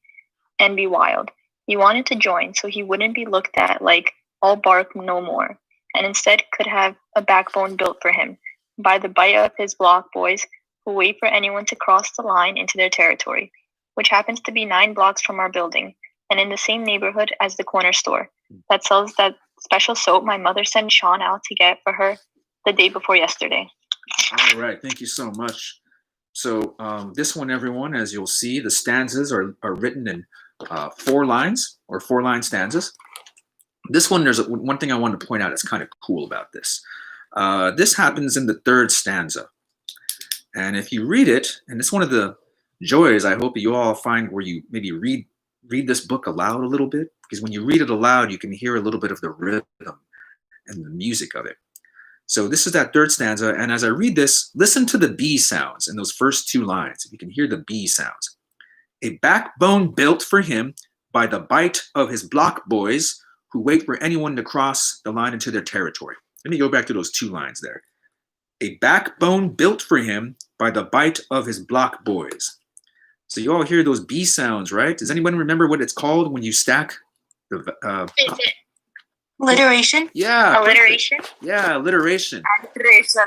and be wild. He wanted to join so he wouldn't be looked at like all bark no more, and instead could have a backbone built for him by the bite of his block boys who wait for anyone to cross the line into their territory, which happens to be 9 blocks from our building and in the same neighborhood as the corner store that sells that special soap my mother sent Sean out to get for her the day before yesterday. All right, thank you so much. So this one, everyone, as you'll see, the stanzas are written in 4 lines or 4-line stanzas. This one, there's one thing I wanted to point out that's kind of cool about this. This happens in the 3rd stanza. And if you read it, and it's one of the joys I hope you all find where you maybe read this book aloud a little bit, because when you read it aloud, you can hear a little bit of the rhythm and the music of it. So this is that 3rd stanza, and as I read this, listen to the B sounds in those first 2 lines. If you can hear the B sounds. A backbone built for him by the bite of his block boys who wait for anyone to cross the line into their territory. Let me go back to those 2 lines there. A backbone built for him by the bite of his block boys. So you all hear those B sounds, right? Does anyone remember what it's called when you stack the alliteration? Yeah. Alliteration? Perfect. Yeah, alliteration. Alliteration.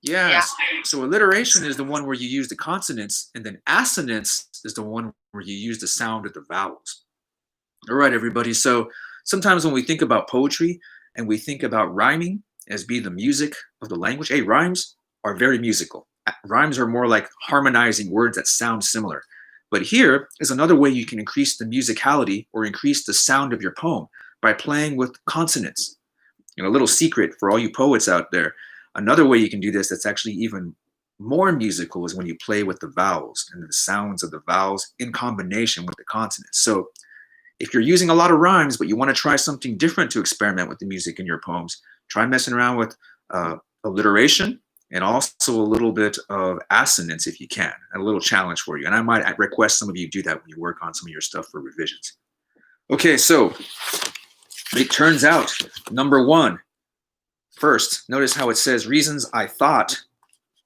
Yes. Yeah. So alliteration is the one where you use the consonants, and then assonance is the one where you use the sound of the vowels. All right, everybody. So sometimes when we think about poetry and we think about rhyming as being the music of the language, hey, rhymes are very musical. Rhymes are more like harmonizing words that sound similar. But here is another way you can increase the musicality or increase the sound of your poem by playing with consonants. You know, a little secret for all you poets out there. Another way you can do this that's actually even more musical is when you play with the vowels and the sounds of the vowels in combination with the consonants. So if you're using a lot of rhymes, but you want to try something different to experiment with the music in your poems, try messing around with alliteration and also a little bit of assonance if you can. A little challenge for you. And I might request some of you do that when you work on some of your stuff for revisions. Okay, so it turns out, number 1, first, notice how it says reasons I thought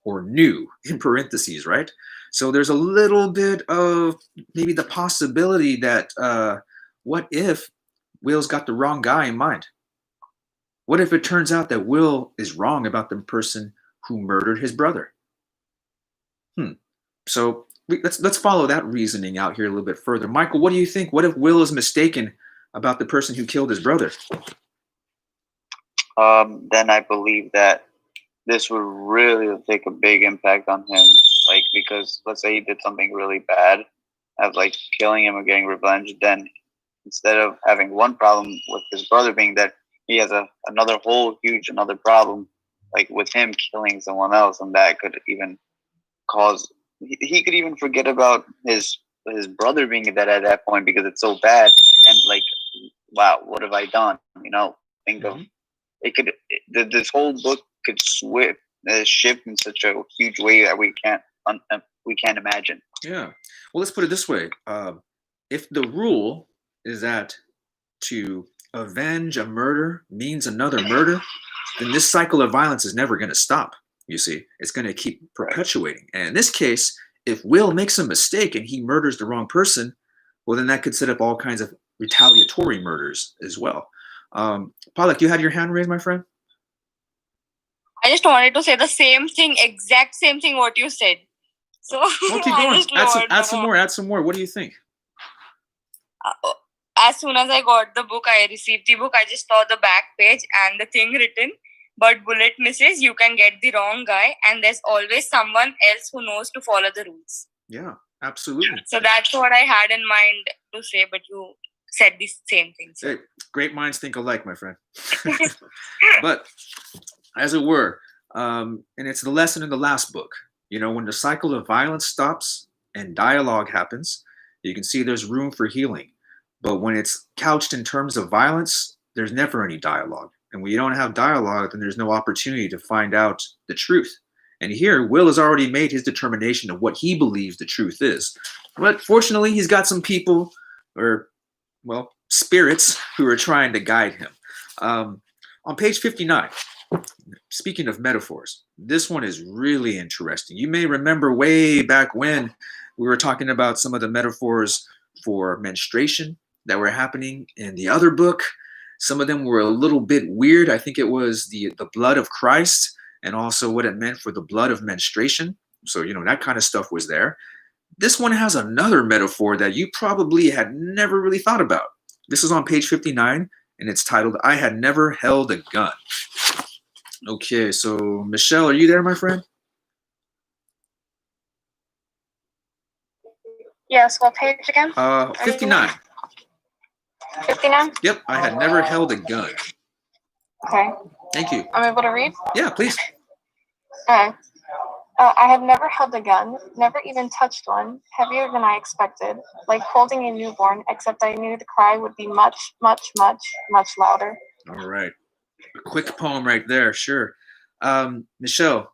or knew in parentheses, right? So there's a little bit of maybe the possibility that what if Will's got the wrong guy in mind? What if it turns out that Will is wrong about the person who murdered his brother? So let's follow that reasoning out here a little bit further. Michael, what do you think? What if Will is mistaken about the person who killed his brother? Then I believe that this would really take a big impact on him. Like, because let's say he did something really bad, as like killing him or getting revenge, then instead of having one problem with his brother being that he has another whole huge another problem, like with him killing someone else, and that could even cause he could even forget about his brother being dead at that point because it's so bad, and like, wow, what have I done? You know, think of it could this whole book could shift in such a huge way that we can't imagine. Yeah. Well, let's put it this way. If the rule is that to avenge a murder means another murder, then this cycle of violence is never going to stop. You see, it's going to keep perpetuating. And in this case, if Will makes a mistake and he murders the wrong person, well, then that could set up all kinds of retaliatory murders as well. Pollock, you had your hand raised, my friend? I just wanted to say the same thing, exact same thing what you said. So Well, keep going. Add some more. What do you think? As soon as I got the book, I received the book, I just saw the back page and the thing written, but bullet misses, you can get the wrong guy, and there's always someone else who knows to follow the rules. Yeah, absolutely. So that's what I had in mind to say, but you said the same thing. So. Hey, great minds think alike, my friend. But as it were, and it's the lesson in the last book. You know, when the cycle of violence stops and dialogue happens, you can see there's room for healing. But when it's couched in terms of violence, there's never any dialogue. And when you don't have dialogue, then there's no opportunity to find out the truth. And here, Will has already made his determination of what he believes the truth is. But fortunately, he's got some people, or, well, spirits, who are trying to guide him. On page 59, speaking of metaphors, this one is really interesting. You may remember way back when we were talking about some of the metaphors for menstruation that were happening in the other book. Some of them were a little bit weird. I think it was the blood of Christ and also what it meant for the blood of menstruation. So, you know, that kind of stuff was there. This one has another metaphor that you probably had never really thought about. This is on page 59, and it's titled, I Had Never Held a Gun. Okay, so Michelle, are you there, my friend? Yes, what page again? 59. 59? Yep, I had never held a gun. Okay. Thank you. I'm able to read? Yeah, please. Okay. I had never held a gun, never even touched one, heavier than I expected, like holding a newborn, except I knew the cry would be much, much, much, much louder. All right. A quick poem right there, sure. Michelle,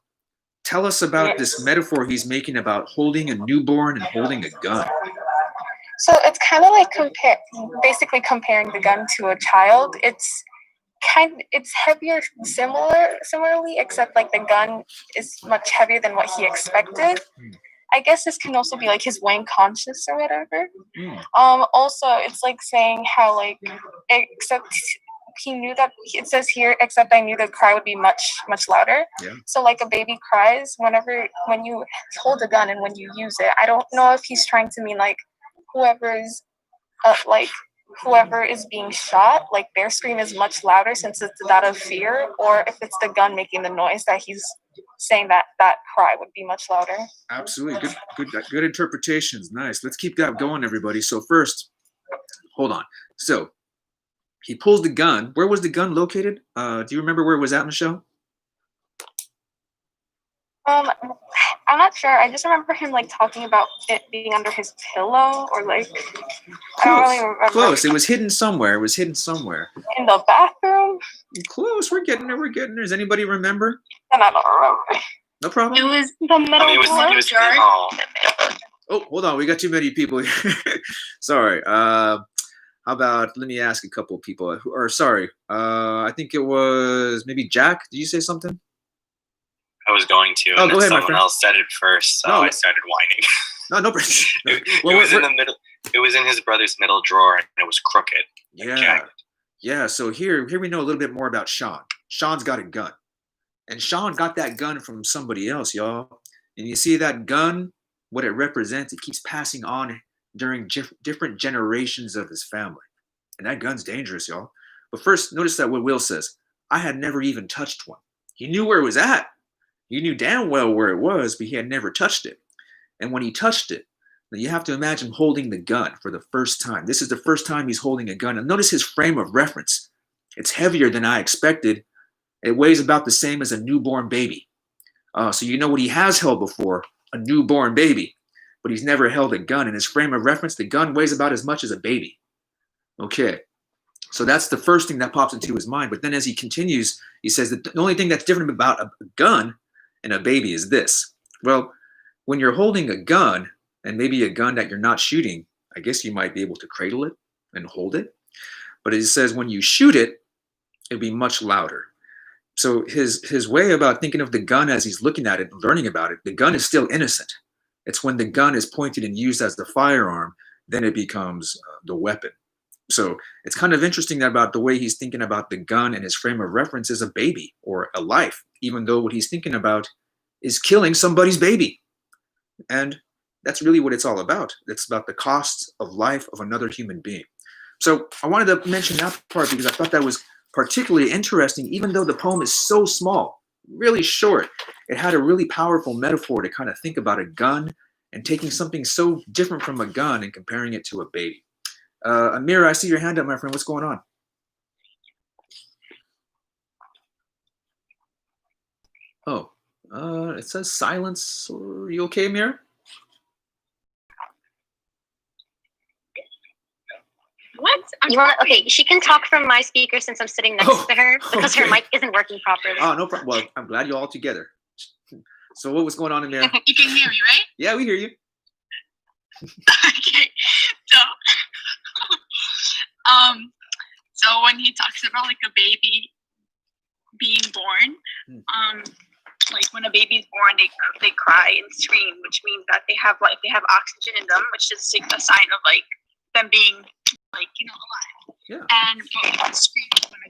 tell us about this metaphor he's making about holding a newborn and holding a gun. So it's kind of like basically comparing the gun to a child. It's heavier similarly, except like the gun is much heavier than what he expected. I guess this can also be like his weighing conscious or whatever. Also, it's like saying how like except he knew that it says here, except I knew the cry would be much, much louder. Yeah. So like a baby cries when you hold a gun and when you use it. I don't know if he's trying to mean like whoever is being shot, like their scream is much louder since it's that of fear, or if it's the gun making the noise that he's saying that cry would be much louder. Absolutely. Good interpretations. Nice. Let's keep that going, everybody. So first, hold on. So he pulls the gun. Where was the gun located? Do you remember where it was at, Michelle? I'm not sure. I just remember him like talking about it being under his pillow or like I don't really remember. Close. It was hidden somewhere. In the bathroom. Close. We're getting there. Does anybody remember? And I don't remember. No problem. It was the middle drawer. Oh, hold on. We got too many people here. Sorry. How about, let me ask a couple of people. I think it was maybe Jack. Did you say something? I was going to, and then someone else said it first, so I started whining. No. It was in the middle. It was in his brother's middle drawer, and it was crooked. Yeah. So here we know a little bit more about Sean. Sean's got a gun, and Sean got that gun from somebody else, y'all. And you see that gun, what it represents. It keeps passing on during different generations of his family, and that gun's dangerous, y'all. But first, notice that what Will says. I had never even touched one. He knew where it was at. He knew damn well where it was, but he had never touched it. And when he touched it, you have to imagine holding the gun for the first time. This is the first time he's holding a gun. And notice his frame of reference. It's heavier than I expected. It weighs about the same as a newborn baby. So you know what he has held before, a newborn baby. But he's never held a gun. In his frame of reference, the gun weighs about as much as a baby. Okay. So that's the first thing that pops into his mind. But then as he continues, he says that the only thing that's different about a gun and a baby is this. Well, when you're holding a gun, and maybe a gun that you're not shooting, I guess you might be able to cradle it and hold it. But it says when you shoot it, it'll be much louder. So his way about thinking of the gun as he's looking at it and learning about it, the gun is still innocent. It's when the gun is pointed and used as the firearm, then it becomes the weapon. So it's kind of interesting about the way he's thinking about the gun and his frame of reference is a baby or a life, even though what he's thinking about is killing somebody's baby. And that's really what it's all about. It's about the cost of life of another human being. So I wanted to mention that part because I thought that was particularly interesting, even though the poem is so small, really short. It had a really powerful metaphor to kind of think about a gun and taking something so different from a gun and comparing it to a baby. Amira, I see your hand up, my friend. What's going on? Oh, it says silence. Are you okay, Amira? What? Okay, she can talk from my speaker since I'm sitting next to her because her mic isn't working properly. Oh, no problem. Well, I'm glad you're all together. So what was going on, Amira? You can hear me, right? Yeah, we hear you. Okay, so when he talks about like a baby being born, like when a baby's born, they cry and scream, which means that they have oxygen in them, which is a sign of like them being like alive. Yeah. And but we can scream when a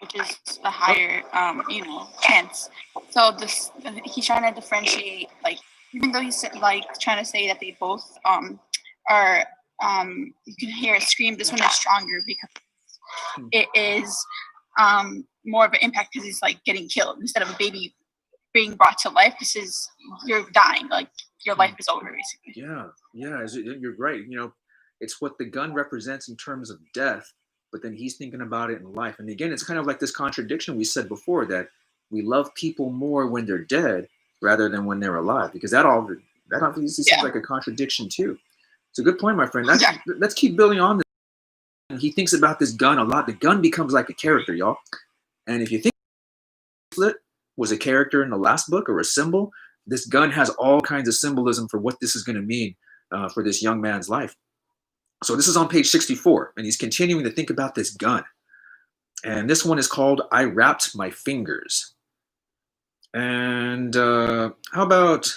which is the higher chance. So this he's trying to differentiate, like even though he's like trying to say that they both are you can hear a scream. This one is stronger because it is more of an impact because he's like getting killed instead of a baby being brought to life. This is you're dying, like your life is over basically. Yeah, you're right. It's what the gun represents in terms of death, but then he's thinking about it in life. And again, it's kind of like this contradiction we said before, that we love people more when they're dead rather than when they're alive, because that obviously seems like a contradiction too. It's a good point, my friend. Let's keep building on this. And he thinks about this gun a lot. The gun becomes like a character, y'all. And if you think it was a character in the last book or a symbol, this gun has all kinds of symbolism for what this is going to mean for this young man's life. So this is on page 64, and he's continuing to think about this gun. And this one is called I Wrapped My Fingers. And how about,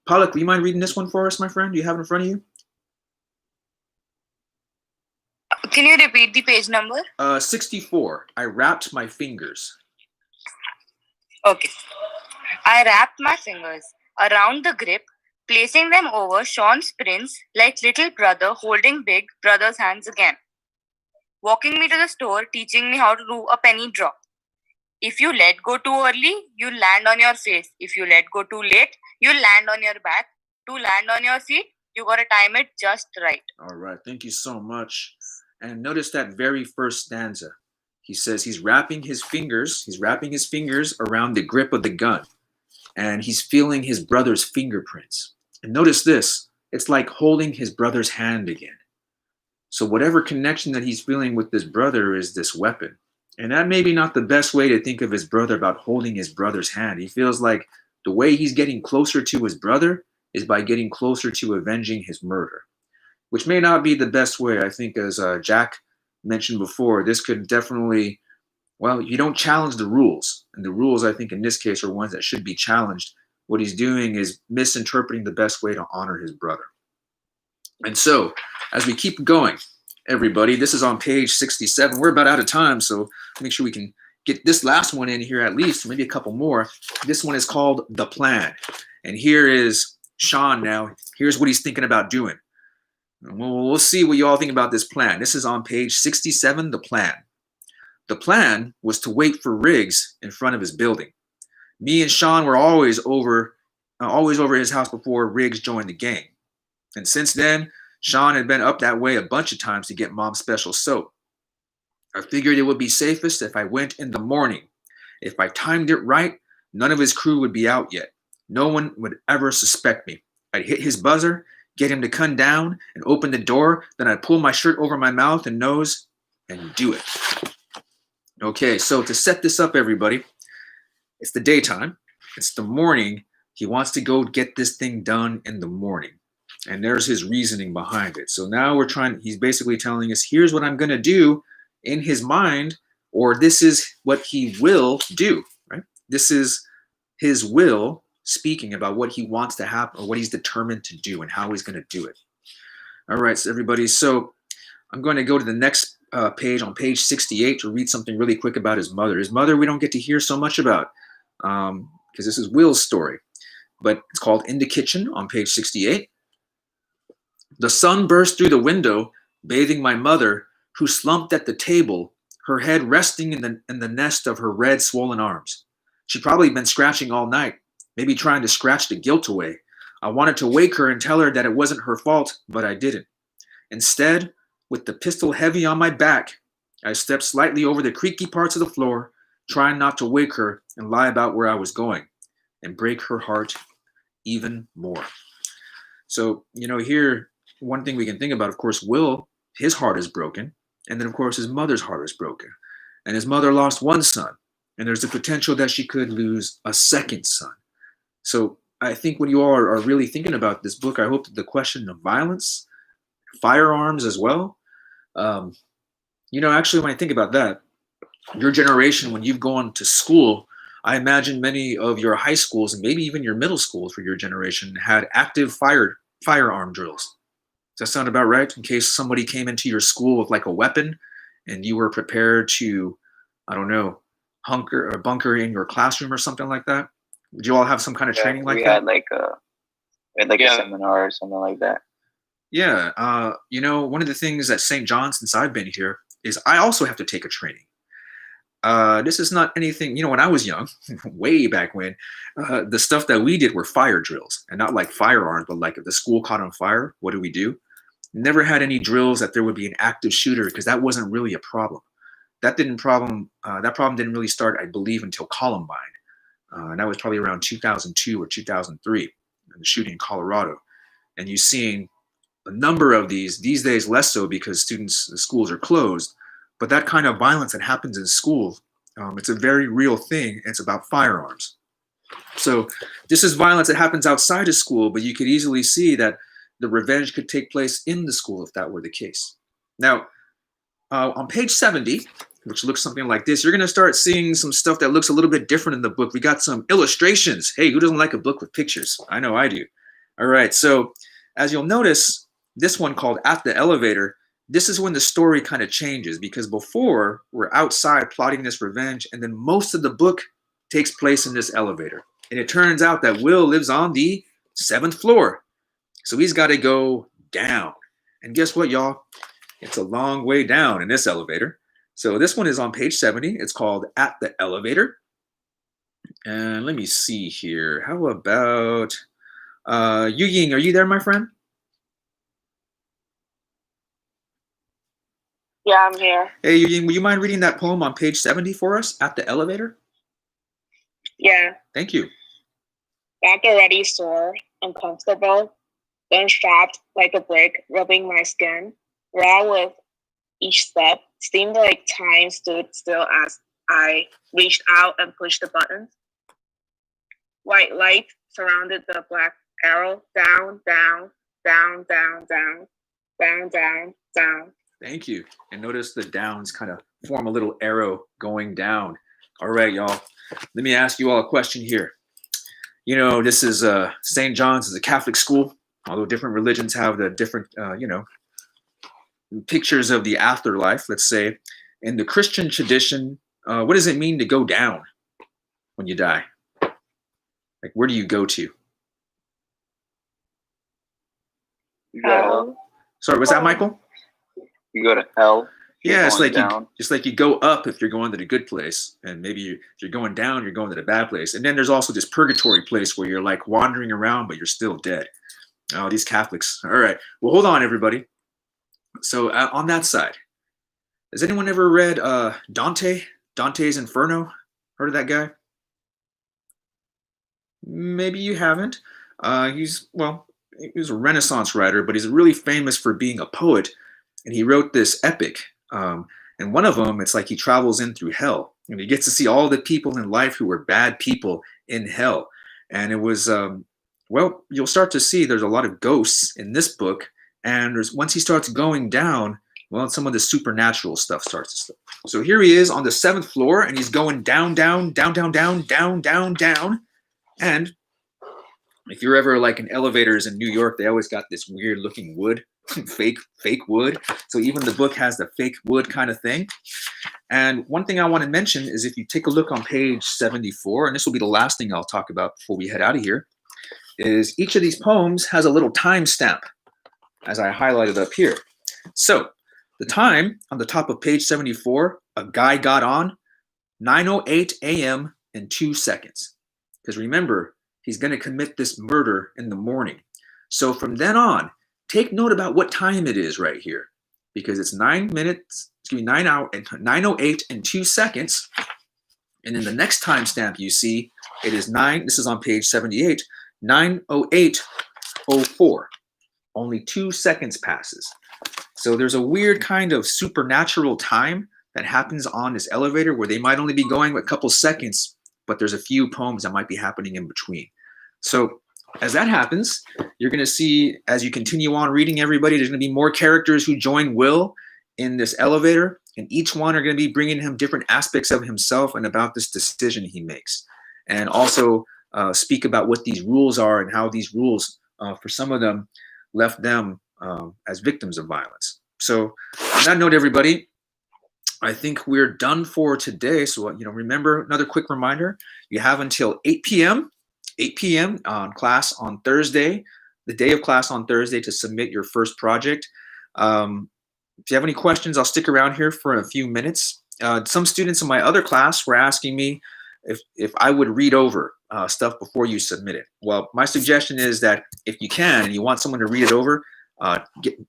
Palak, do you mind reading this one for us, my friend? Do you have it in front of you? Can you repeat the page number? 64. I wrapped my fingers. Okay. I wrapped my fingers around the grip, placing them over Sean's prints like little brother holding big brother's hands again. Walking me to the store, teaching me how to do a penny drop. If you let go too early, you land on your face. If you let go too late, you land on your back. To land on your feet, you gotta time it just right. All right, thank you so much. And notice that very first stanza. He says he's wrapping his fingers around the grip of the gun. And he's feeling his brother's fingerprints. And notice this, it's like holding his brother's hand again. So whatever connection that he's feeling with this brother is this weapon. And that may be not the best way to think of his brother about holding his brother's hand. He feels like the way he's getting closer to his brother is by getting closer to avenging his murder, which may not be the best way. I think, as Jack mentioned before, this could definitely, well, you don't challenge the rules. And the rules, I think, in this case are ones that should be challenged. What he's doing is misinterpreting the best way to honor his brother. And so, as we keep going, everybody, this is on page 67. We're about out of time, so make sure we can get this last one in here at least, maybe a couple more. This one is called The Plan. And here is Sean now. Here's what he's thinking about doing. We'll see what you all think about this plan. This is on page 67, The Plan. The plan was to wait for Riggs in front of his building. Me and Sean were always over his house before Riggs joined the gang. And since then, Sean had been up that way a bunch of times to get Mom's special soap. I figured it would be safest if I went in the morning. If I timed it right, none of his crew would be out yet. No one would ever suspect me. I'd hit his buzzer, get him to come down and open the door, then I'd pull my shirt over my mouth and nose and do it. Okay, so to set this up, everybody, it's the daytime, it's the morning. He wants to go get this thing done in the morning. And there's his reasoning behind it. So now he's basically telling us, here's what I'm gonna do in his mind, or this is what he will do, right? This is his will speaking about what he wants to happen, or what he's determined to do and how he's gonna do it. All right, so everybody, so I'm going to go to the next page, on page 68, to read something really quick about his mother. His mother we don't get to hear so much about, because this is Will's story, but it's called In the Kitchen on page 68. The sun burst through the window, bathing my mother, who slumped at the table, her head resting in the nest of her red, swollen arms. She'd probably been scratching all night, maybe trying to scratch the guilt away. I wanted to wake her and tell her that it wasn't her fault, but I didn't. Instead, with the pistol heavy on my back, I stepped slightly over the creaky parts of the floor, trying not to wake her and lie about where I was going and break her heart even more. So, here, one thing we can think about, of course, Will, his heart is broken. And then, of course, his mother's heart is broken. And his mother lost one son. And there's the potential that she could lose a second son. So I think when you all are really thinking about this book, I hope that the question of violence firearms as well. Actually, when I think about that, your generation, when you've gone to school, I imagine many of your high schools and maybe even your middle schools for your generation had active firearm drills. Does that sound about right? In case somebody came into your school with like a weapon and you were prepared to, I don't know, hunker or bunker in your classroom or something like that? Would you all have some kind of training like that? We had a seminar or something like that. Yeah. One of the things at St. John's since I've been here is I also have to take a training. This is not anything, when I was young, way back when, the stuff that we did were fire drills, and not like firearms, but like if the school caught on fire, what do we do? Never had any drills that there would be an active shooter, because that wasn't really a problem. That problem didn't really start, I believe, until Columbine. And that was probably around 2002 or 2003, the shooting in Colorado. And you've seen a number of these days, less so because the schools are closed. But that kind of violence that happens in school, it's a very real thing. It's about firearms. So this is violence that happens outside of school, but you could easily see that the revenge could take place in the school if that were the case. Now, on page 70, which looks something like this, you're going to start seeing some stuff that looks a little bit different in the book. We got some illustrations. Hey, who doesn't like a book with pictures? I know I do. All right, so as you'll notice, this one called At the Elevator, this is when the story kind of changes, because before we're outside plotting this revenge, and then most of the book takes place in this elevator. And it turns out that Will lives on the 7th floor. So he's got to go down. And guess what, y'all? It's a long way down in this elevator. So this one is on page 70. It's called At the Elevator. And let me see here. How about Yu Ying? Are you there, my friend? Yeah, I'm here. Hey, Yu Ying, would you mind reading that poem on page 70 for us, At the Elevator? Yeah. Thank you. Back already sore, uncomfortable, then strapped like a brick, rubbing my skin. Raw with each step, seemed like time stood still as I reached out and pushed the buttons. White light surrounded the black arrow. Down, down, down, down, down, down, down, down. Thank you. And notice the downs kind of form a little arrow going down. All right, y'all. Let me ask you all a question here. This is St. John's is a Catholic school, although different religions have the different, pictures of the afterlife, let's say. In the Christian tradition, what does it mean to go down when you die? Like, where do you go to? Hell. Sorry, was that Michael? You go to hell. Yeah, it's like you go up if you're going to the good place, and maybe if you're going down, you're going to the bad place. And then there's also this purgatory place where you're like wandering around, but you're still dead. Oh, these Catholics. All right. Well, hold on, everybody. So on that side, has anyone ever read Dante's Inferno? Heard of that guy? Maybe you haven't. He was a Renaissance writer, but he's really famous for being a poet. And he wrote this epic. And one of them, it's like he travels in through hell. And he gets to see all the people in life who were bad people in hell. And it was, you'll start to see there's a lot of ghosts in this book. And once he starts going down, some of the supernatural stuff starts to slip. So here he is on the 7th floor, and he's going down, down, down, down, down, down, down, down. And if you're ever like in elevators in New York, they always got this weird looking wood, fake wood. So even the book has the fake wood kind of thing. And one thing I want to mention is if you take a look on page 74, and this will be the last thing I'll talk about before we head out of here, is each of these poems has a little time stamp, as I highlighted up here. So the time on the top of page 74, a guy got on 9:08 a.m. and 2 seconds. Because remember, he's going to commit this murder in the morning. So from then on, take note about what time it is right here, because it's 9:08 and 2 seconds. And in the next timestamp you see, it is this is on page 78, 9:08:04. Only 2 seconds passes. So there's a weird kind of supernatural time that happens on this elevator where they might only be going a couple seconds, but there's a few poems that might be happening in between. So as that happens, you're going to see, as you continue on reading everybody, there's going to be more characters who join Will in this elevator, and each one are going to be bringing him different aspects of himself and about this decision he makes, and also speak about what these rules are and how these rules, for some of them, left them as victims of violence. So on that note, everybody, I think we're done for today. So, remember, another quick reminder, you have until 8 p.m. On class on Thursday, the day of class on Thursday, to submit your first project. If you have any questions, I'll stick around here for a few minutes. Some students in my other class were asking me if I would read over stuff before you submit it. Well, my suggestion is that if you can and you want someone to read it over,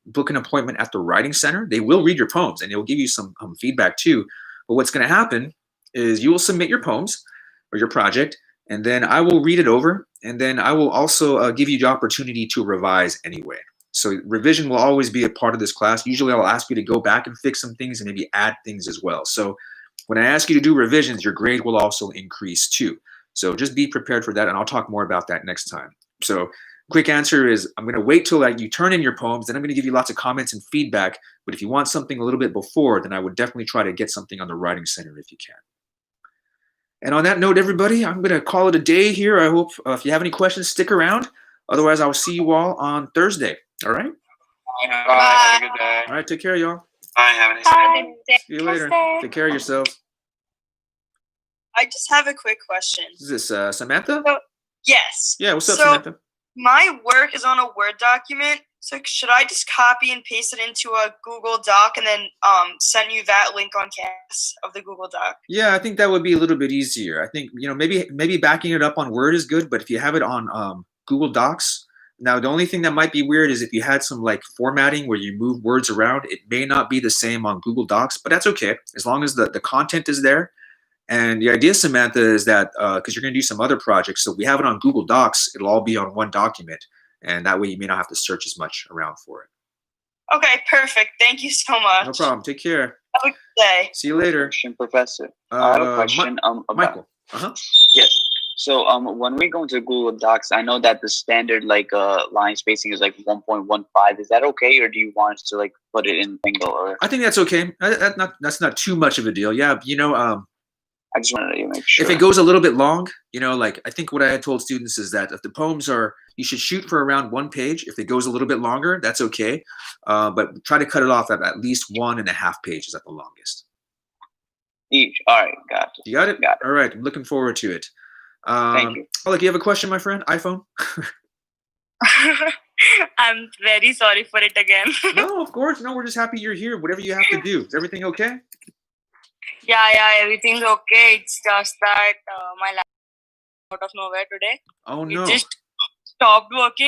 book an appointment at the writing center. They will read your poems and they will give you some feedback too. But what's going to happen is you will submit your poems or your project, and then I will read it over, and then I will also give you the opportunity to revise anyway. So revision will always be a part of this class. Usually I'll ask you to go back and fix some things and maybe add things as well. So when I ask you to do revisions, your grade will also increase too. So just be prepared for that, and I'll talk more about that next time. So quick answer is I'm going to wait till you turn in your poems, then I'm going to give you lots of comments and feedback. But if you want something a little bit before, then I would definitely try to get something on the writing center if you can. And on that note, everybody, I'm going to call it a day here. I hope if you have any questions, stick around. Otherwise, I'll see you all on Thursday. All right? Bye. Have a good day. All right. Take care, y'all. Bye. Have a nice day. See you later. Take care of yourselves. I just have a quick question. Is this Samantha? So, yes. Yeah, what's up, Samantha? My work is on a Word document. So should I just copy and paste it into a Google Doc and then send you that link on campus of the Google Doc? Yeah, I think that would be a little bit easier. I think, maybe backing it up on Word is good, but if you have it on Google Docs, now the only thing that might be weird is if you had some formatting where you move words around, it may not be the same on Google Docs, but that's okay as long as the content is there. And the idea, Samantha, is that because you're going to do some other projects, so we have it on Google Docs, it'll all be on one document, and that way you may not have to search as much around for it. Okay, perfect. Thank you so much. No problem. Take care. Have a good day. See you later. Professor, I have a question. About, Michael. Yes. So when we go into Google Docs, I know that the standard line spacing is 1.15. Is that okay, or do you want us to put it in angle? Or I think that's okay. That's not too much of a deal. Yeah, I just wanted to make sure. If it goes a little bit long, I think what I had told students is that if the poems you should shoot for around 1 page. If it goes a little bit longer, that's okay. But try to cut it off at least 1.5 pages at the longest. Each. All right. Got it. You got it? Got it. All right. I'm looking forward to it. Thank you. Oleg, you have a question, my friend? iPhone? I'm very sorry for it again. No, of course. No, we're just happy you're here. Whatever you have to do. Is everything okay? Yeah, everything's okay. It's just that my laptop out of nowhere today. Oh no. It just stopped working.